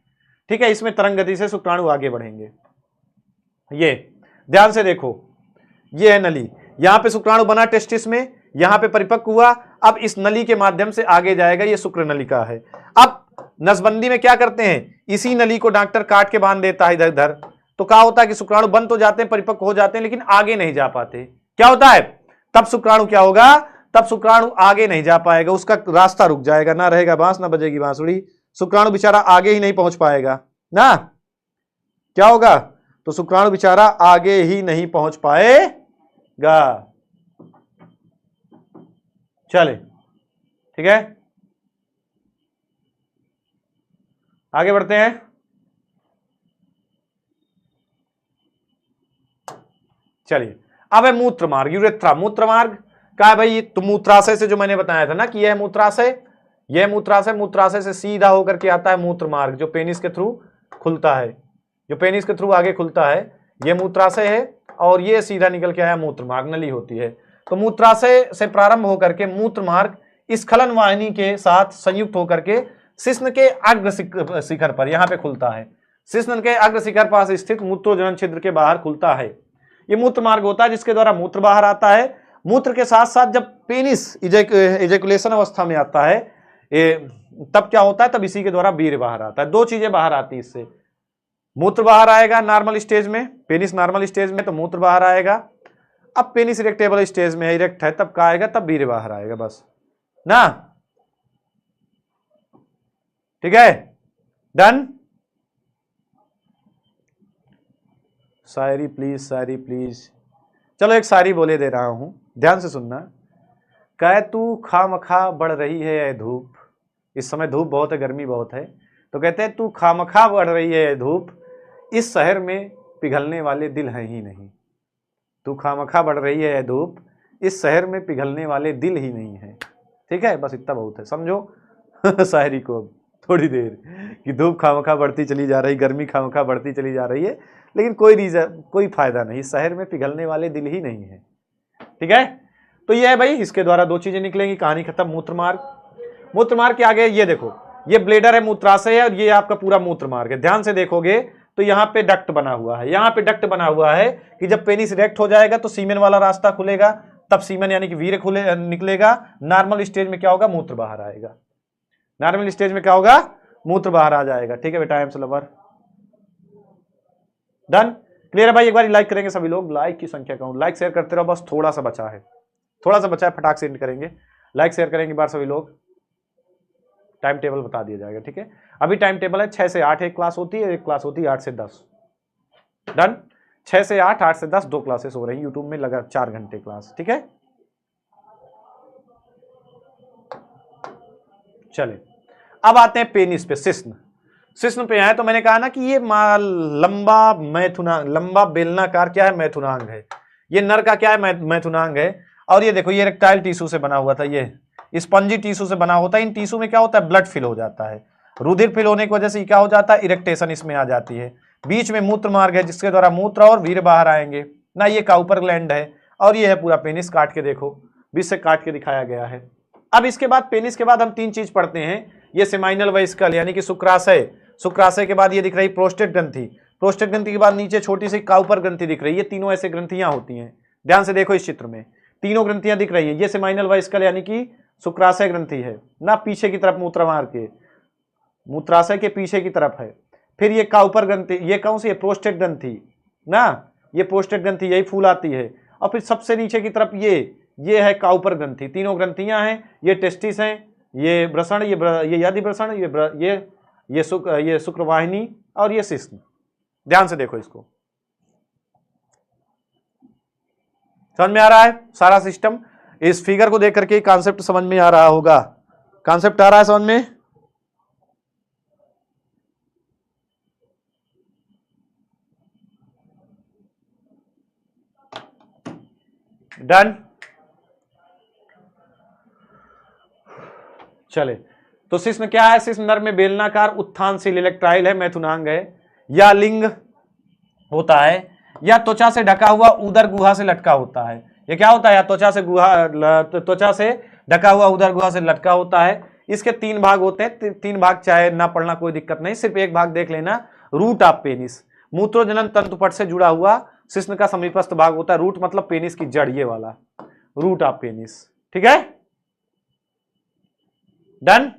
ठीक है, इसमें तरंग गति से शुक्राणु आगे बढ़ेंगे। ये ध्यान से देखो, ये है नली, यहां पे शुक्राणु बना टेस्टिस में, यहां पे परिपक्व हुआ, अब इस नली के माध्यम से आगे जाएगा, ये शुक्र नलिका है। अब नसबंदी में क्या करते हैं, इसी नली को डॉक्टर काट के बांध देता है इधर उधर, तो क्या होता है कि शुक्राणु बंद तो जाते हैं, परिपक्व हो जाते हैं, लेकिन आगे नहीं जा पाते। क्या होता है, तब शुक्राणु क्या होगा, तब शुक्राणु आगे नहीं जा पाएगा, उसका रास्ता रुक जाएगा, ना रहेगा बांस ना बजेगी बांसुड़ी, शुक्राणु बेचारा आगे ही नहीं पहुंच पाएगा ना। क्या होगा, तो शुक्राणु बेचारा आगे ही नहीं पहुंच पाएगा। चले, ठीक है, आगे बढ़ते हैं। चलिए, अब है मूत्र मार्ग, यूरेथ्रा। मूत्र मार्ग का है भाई, तो मूत्राशय से जो मैंने बताया था ना कि यह मूत्राशय, यह मूत्राशय, मूत्राशय से सीधा होकर के आता है मूत्र मार्ग, जो पेनिस के थ्रू खुलता है, जो पेनिस के थ्रू आगे खुलता है, यह मूत्राशय है, और यह सीधा निकल के आया मूत्र मार्ग, नली होती है। तो मूत्राशय से प्रारंभ होकर के मूत्र मार्ग स्खलन वाहिनी के साथ संयुक्त होकर के शिश्न के अग्र शिखर पर यहां पे खुलता है। शिश्न के अग्र शिखर पास स्थित मूत्रोजनन छिद्र के बाहर खुलता है। ये मूत्र मार्ग होता है जिसके द्वारा मूत्र बाहर आता है। मूत्र के साथ साथ जब पेनिस इजैकुलेशन अवस्था में आता है तब क्या होता है, तब इसी के द्वारा वीर्य बाहर आता है। 2 चीजें बाहर आती है इससे, मूत्र बाहर आएगा नॉर्मल स्टेज में, पेनिस नॉर्मल स्टेज में तो मूत्र बाहर आएगा। अब पेनिस इरेक्टेबल स्टेज में है, इरेक्ट है, तब क्या आएगा, तब वीर्य बाहर आएगा, बस ना। ठीक है, done. Shayari please, Shayari please. चलो एक शायरी बोले दे रहा हूं, ध्यान से सुनना। कह तू खामखा बढ़ रही है ये धूप, इस समय धूप बहुत है, गर्मी बहुत है, तो कहते हैं तू खामखा बढ़ रही है ये धूप, इस शहर में पिघलने वाले दिल हैं ही नहीं। तू खामखा बढ़ रही है ये धूप, इस शहर में पिघलने वाले दिल ही नहीं है। ठीक है, बस इतना बहुत है, समझो शायरी को अब थोड़ी देर, कि धूप खामखा बढ़ती चली जा रही, गर्मी खामखा बढ़ती चली जा रही है, लेकिन कोई रीजन, कोई फायदा नहीं, इस शहर में पिघलने वाले दिल ही नहीं है। ठीक है, तो ये है भाई, इसके द्वारा दो चीजें निकलेंगी, कहानी खत्म। मूत्र मार्ग, मूत्र मार्ग के आगे ये देखो, ये ब्लेडर है, मूत्राशय है, और ये आपका पूरा मूत्र मार्ग है। ध्यान से देखोगे तो यहाँ पे डक्ट बना हुआ है, यहाँ पे डक्ट बना हुआ है कि जब पेनिस इरेक्ट हो जाएगा तो सीमेन वाला रास्ता खुलेगा, तब सीमेन यानी कि वीर्य खुले निकलेगा। नॉर्मल स्टेज में क्या होगा, मूत्र बाहर आएगा। नॉर्मल स्टेज में क्या होगा, मूत्र बाहर आ जाएगा। ठीक है बेटा, I am lover, done, clear है भाई। एक बार लाइक करेंगे सभी लोग, लाइक की संख्या कहूं, लाइक शेयर करते रहो, बस थोड़ा सा बचा है, थोड़ा सा बचा है, फटाक से एंड करेंगे। लाइक शेयर करेंगे बार सभी लोग, टाइम टेबल बता दिया जाएगा। ठीक है, अभी टाइम टेबल है 6 से 8 एक क्लास होती है, एक क्लास होती है 8 से 10। डन, 6 से 8, 8 से 10 दो क्लासेस हो रही है यूट्यूब में, लगा 4 घंटे क्लास। ठीक है, चले अब आते हैं पेनिस पे, शिश्न। शिश्न पे आए तो मैंने कहा ना कि ये लंबा मैथुनांग, लंबा बेलनाकार क्या है, मैथुनांग है। ये नर का क्या है, मैथुनांग है। और ये देखो, ये इरेक्टाइल टिश्यू से बना हुआ था, ये स्पंजी टिश्यू से बना होता है। इन टिश्यू में क्या होता है, ब्लड फिल हो जाता है, रुधिर फिल होने की वजह से क्या हो जाता है, इरेक्टेशन इसमें आ जाती है। बीच में मूत्र मार्ग है, जिसके द्वारा मूत्र और वीर्य बाहर आएंगे ना। ये काउपर ग्लैंड है, और ये है पूरा पेनिस, काट के देखो, बीच से काट के दिखाया गया है। अब इसके बाद पेनिस के बाद हम 3 चीज पढ़ते हैं, ये सेमाइनल वेसिकल यानी कि शुक्राशय, शुक्राशय के बाद ये दिख रही प्रोस्टेट ग्रंथि, प्रोस्टेट ग्रंथि के बाद नीचे छोटी सी काउपर ग्रंथि दिख रही है। ये तीनों ऐसे ग्रंथियां होती हैं, ध्यान से देखो इस चित्र में, तीनों ग्रंथियां दिख रही है। ये सेमाइनल वेसिकल यानी कि शुक्राशय ग्रंथि है ना, पीछे की तरफ मूत्रमार्ग के, मूत्राशय के पीछे की तरफ है। फिर ये काउपर ग्रंथि, ये कौन सी है, प्रोस्टेट ग्रंथि ना, ये प्रोस्टेट ग्रंथि, यही फूल आती है। और फिर सबसे नीचे की तरफ ये है काउपर ग्रंथि। तीनों ग्रंथियां हैं, ये टेस्टिस हैं, ये वृषण, ये यदि वृषण, ये शुक्रवाहिनी, और ये शिश्न। ध्यान से देखो इसको, समझ में आ रहा है सारा सिस्टम। इस फिगर को देख करके कॉन्सेप्ट समझ में आ रहा होगा, कॉन्सेप्ट आ रहा है समझ में। डन, चले तो शिश्न क्या है, शिश्न नर में बेलनाकार उत्थानशील इलेक्ट्राइल है, मैथुनांग है, या लिंग होता है, या त्वचा से ढका हुआ उदर गुहा से लटका होता है। ये क्या होता है, या त्वचा से ढका हुआ उदर गुहा से लटका होता है। इसके 3 भाग होते हैं, 3 भाग चाहे ना पढ़ना कोई दिक्कत नहीं, सिर्फ एक भाग देख लेना। रूट ऑफ पेनिस, मूत्रोजनन तंतुपट से जुड़ा हुआ शिश्न का समीपस्थ भाग होता है। रूट मतलब पेनिस की जड़, ये वाला रूट ऑफ पेनिस। ठीक है, डन।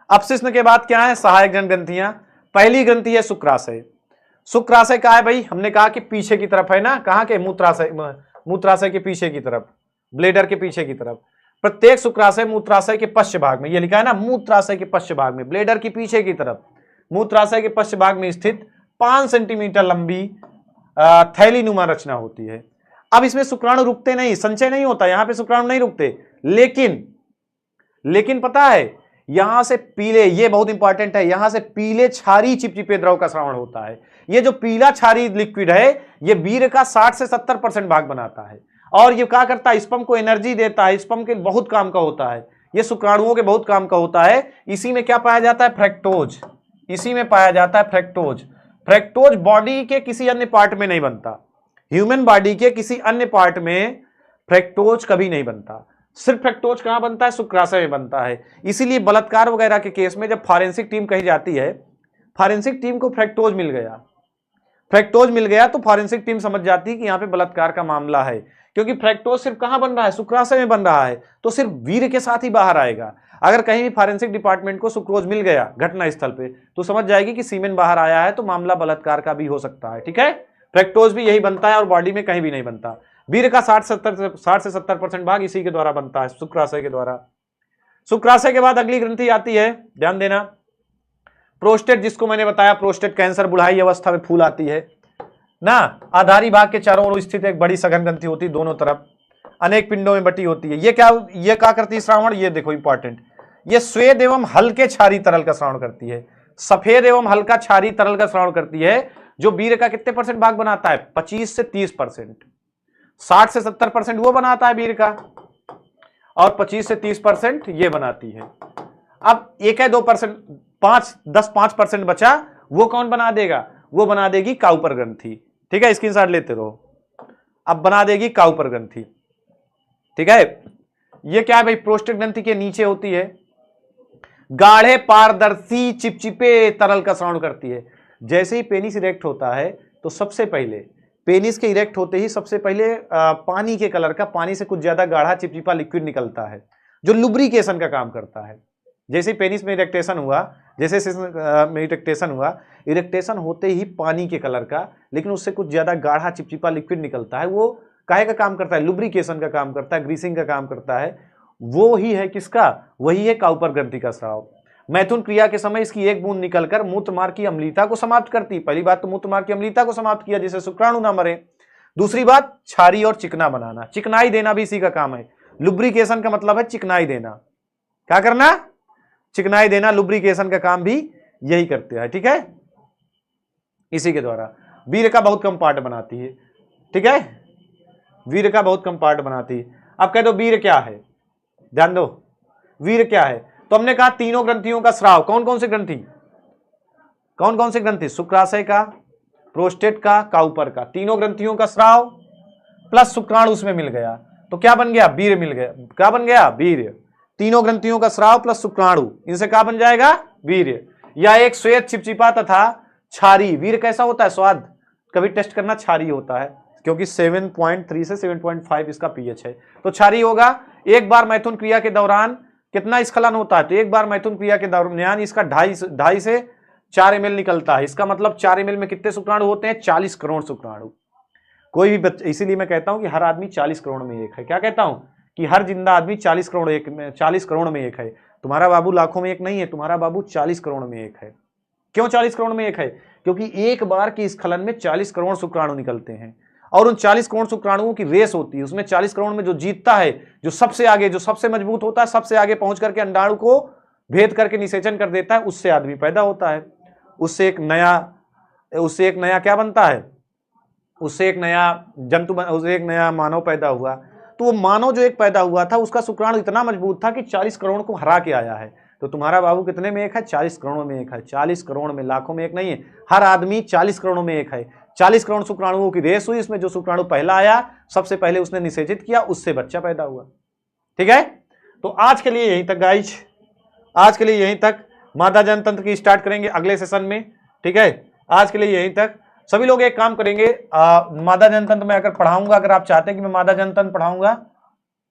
अब शिश्न के बाद क्या है, सहायक जन ग्रंथियां। पहली ग्रंथि है शुक्राशय। शुक्राशय का है भाई, हमने कहा कि पीछे की तरफ है ना, कहां के, मूत्राशय, मूत्राशय के पीछे की तरफ, ब्लेडर के पीछे की तरफ। प्रत्येक शुक्राशय मूत्राशय के पश्च भाग में, ये लिखा है ना, मूत्राशय के पश्च भाग में, ब्लेडर की पीछे की तरफ, मूत्राशय के पश्च भाग में स्थित 5 सेंटीमीटर लंबी थैलीनुमा रचना होती है। अब इसमें शुक्राणु रुकते नहीं, संचय नहीं होता, यहां पे शुक्राणु नहीं रुकते, लेकिन पता है यहां से पीले, ये बहुत इंपॉर्टेंट है, यहां से पीले क्षारीय चिपचिपे द्रव का श्रावण होता है। ये जो पीला क्षारीय लिक्विड है, ये वीर्य का 60 से 70% भाग बनाता है, और ये क्या करता है, स्पर्म को एनर्जी देता है, स्पर्म के बहुत काम का होता है, ये शुक्राणुओं के बहुत काम का होता है। इसी में क्या पाया जाता है, फ्रक्टोज, इसी में पाया जाता है फ्रक्टोज। फ्रक्टोज बॉडी के किसी अन्य पार्ट में नहीं बनता, ह्यूमन बॉडी के किसी अन्य पार्ट में फ्रक्टोज कभी नहीं बनता। सिर्फ फ्रक्टोज कहां बनता है, शुक्राशय में बनता है। इसीलिए बलात्कार वगैरह के केस में जब फॉरेंसिक टीम कही जाती है, फॉरेंसिक टीम को फ्रक्टोज मिल गया, फ्रक्टोज मिल गया, तो फॉरेंसिक टीम समझ जाती है कि यहां पे बलात्कार का मामला है, क्योंकि फ्रैक्टोज सिर्फ कहां बन रहा है, शुक्राशय में बन रहा है, तो सिर्फ वीर्य के साथ ही बाहर आएगा। अगर कहीं भी फॉरेंसिक डिपार्टमेंट को सुक्रोज मिल गया घटना स्थल पे, तो समझ जाएगी कि सीमेन बाहर आया है, तो मामला बलात्कार का भी हो सकता है। ठीक है, फ्रैक्टोज भी यही बनता है और बॉडी में कहीं भी नहीं बनता। वीर्य का 60 से 70% भाग इसी के द्वारा बनता है, शुक्राशय के द्वारा। शुक्राशय के बाद अगली ग्रंथि आती है, ध्यान देना, प्रोस्टेट, जिसको मैंने बताया प्रोस्टेट कैंसर बुढ़ाई अवस्था में फूल आती है ना। आधारी भाग के चारों ओर स्थित एक बड़ी सघन ग्रंथि होती है, दोनों तरफ अनेक पिंडों में बटी होती है। ये क्या करती है श्रावण, ये देखो इंपॉर्टेंट, ये श्वेत एवं हल्के क्षारी तरल का श्रावण करती है, सफेद एवं हल्का क्षारी तरल का श्रावण करती है, जो वीर्य का कितने % भाग बनाता है, 25 से 30%, 60 से 70% वो बनाता है वीर्य का, और 25 से 30% ये बनाती है। अब 1-2%, 5% बचा, वो कौन बना देगा, वो बना देगी काउपर ग्रंथि। ठीक है, स्क्रीनशॉट लेते रहो। अब बना देगी काउपर ग्रंथि। ठीक है, ये क्या है भाई, प्रोस्टेट ग्रंथि के नीचे होती है, गाढ़े पारदर्शी चिपचिपे तरल का श्रावण करती है। जैसे ही पेनिस इरेक्ट होता है, तो सबसे पहले पेनिस के इरेक्ट होते ही सबसे पहले पानी के कलर का, पानी से कुछ ज्यादा गाढ़ा चिपचिपा लिक्विड निकलता है, जो लुब्रिकेशन का काम करता है। जैसे ही पेनिस में इरेक्टेशन हुआ, इरेक्टेशन होते ही पानी के कलर का, लेकिन उससे कुछ ज्यादा गाढ़ा चिपचिपा लिक्विड निकलता है, वो काहे का काम करता है, लुब्रिकेशन का काम करता है, ग्रीसिंग का काम करता है। वो ही है किसका, वही है काउपर ग्रंथि का स्राव। मैथुन क्रिया के समय इसकी एक बूंद निकलकर मूत्रमार्ग की अम्लीयता को समाप्त करती। पहली बात तो मूत्रमार्ग की अम्लीयता को समाप्त किया, जिससे शुक्राणु ना मरे। दूसरी बात, क्षारी और चिकना बनाना, चिकनाई देना भी इसी का काम है। लुब्रिकेशन का मतलब है चिकनाई देना, क्या करना, चिकनाई देना, लुब्रिकेशन का काम भी यही करते हैं। ठीक है, इसी के द्वारा वीर्य का बहुत कम पार्ट बनाती है। ठीक है, वीर्य का बहुत कम पार्ट बनाती है। अब कह दो वीर्य क्या है, ध्यान दो, वीर्य क्या है। तो हमने कहा तीनों ग्रंथियों का स्राव, कौन कौन सी ग्रंथि, कौन कौन सी ग्रंथि, शुक्राशय का, प्रोस्टेट का, काउपर का, तीनों ग्रंथियों का स्राव प्लस शुक्राणु उसमें मिल गया, तो क्या बन गया, वीर्य मिल गया। क्या बन गया, वीर्य। तीनों ग्रंथियों का स्राव प्लस शुक्राणु, इनसे क्या बन जाएगा, वीर्य। या एक श्वेत चिपचिपा तथा क्षारी, वीर्य कैसा होता है, स्वाद, कभी टेस्ट करना, क्षारी होता है, क्योंकि 7.3 से 7.5 इसका पीएच है, तो क्षारी होगा। एक बार मैथुन क्रिया के दौरान कितना स्खलन होता है, तो एक बार मैथुन क्रिया के दौरान इसका 2.5 से 4 ml निकलता है। इसका मतलब 4 ml में कितने शुक्राणु होते हैं, 40 करोड़ शुक्राणु। कोई भी बच्चा, इसीलिए मैं कहता हूं कि हर आदमी 40 करोड़ में एक है। क्या कहता हूं कि हर जिंदा आदमी 40 करोड़ में एक है। तुम्हारा बाबू लाखों में एक नहीं है, तुम्हारा बाबू 40 करोड़ में एक है। क्यों 40 करोड़ में एक है, क्योंकि एक बार के स्खलन में 40 करोड़ शुक्राणु निकलते हैं, और उन 40 करोड़ शुक्राणुओं की रेस होती है। उसमें 40 करोड़ में जो जीतता है, जो सबसे आगे, जो सबसे मजबूत होता है, सबसे आगे पहुंच करके अंडाणु को भेद करके निषेचन कर देता है, उससे आदमी पैदा होता है। उससे एक नया क्या बनता है, उससे एक नया जंतु, उससे एक नया मानव पैदा हुआ। तो वो मानव जो एक पैदा हुआ था, उसका शुक्राणु इतना मजबूत था कि 40 करोड़ को हरा के आया है। तो तुम्हारा बाबू कितने में एक है, 40 करोड़ में एक है। 40 करोड़ में, लाखों में एक नहीं है, हर आदमी 40 करोड़ में एक है। 40 करोड़ शुक्राणुओं की रेस हुई, इसमें जो शुक्राणु पहला आया, सबसे पहले उसने निषेचित किया, उससे बच्चा पैदा हुआ। ठीक है, तो आज के लिए यहीं तक गाइज, आज के लिए यहीं तक। मादा जनतंत्र की स्टार्ट करेंगे अगले सेशन में। ठीक है, आज के लिए यहीं तक। सभी लोग एक काम करेंगे, मादा जनतंत्र में अगर पढ़ाऊंगा, अगर आप चाहते हैं कि मैं मादा जनतंत्र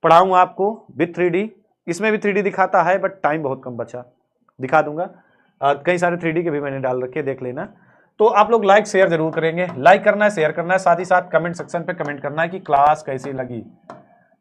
पढ़ाऊंगा आपको विथ 3D, इसमें भी 3D दिखाता है, बट टाइम बहुत कम बचा, दिखा दूंगा। कई सारे 3D के भी मैंने डाल रखे, देख लेना। तो आप लोग लाइक शेयर जरूर करेंगे, लाइक करना है, शेयर करना है, साथ ही साथ कमेंट सेक्शन पे कमेंट करना है कि क्लास कैसी लगी।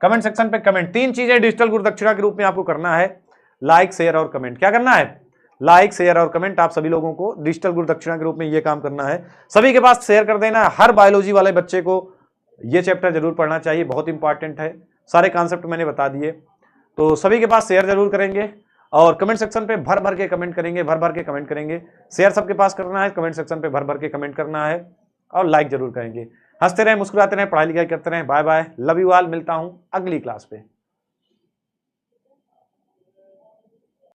कमेंट सेक्शन पे कमेंट, 3 चीजें डिजिटल गुरु दक्षिणा के रूप में आपको करना है, लाइक शेयर और कमेंट। क्या करना है, लाइक शेयर और कमेंट। आप सभी लोगों को डिजिटल गुरु दक्षिणा के रूप में ये काम करना है, सभी के पास शेयर कर देना। हर बायोलॉजी वाले बच्चे को ये चैप्टर जरूर पढ़ना चाहिए, बहुत इंपॉर्टेंट है। सारे कॉन्सेप्ट मैंने बता दिए, तो सभी के पास शेयर जरूर करेंगे और कमेंट सेक्शन पे भर भर के कमेंट करेंगे, भर भर के कमेंट करेंगे। शेयर सबके पास करना है, कमेंट सेक्शन पे भर भर के कमेंट करना है और लाइक जरूर करेंगे। हंसते रहें, मुस्कुराते रहें, पढ़ाई लिखाई करते रहें। Bye bye, love you all. मिलता हूं अगली क्लास पे।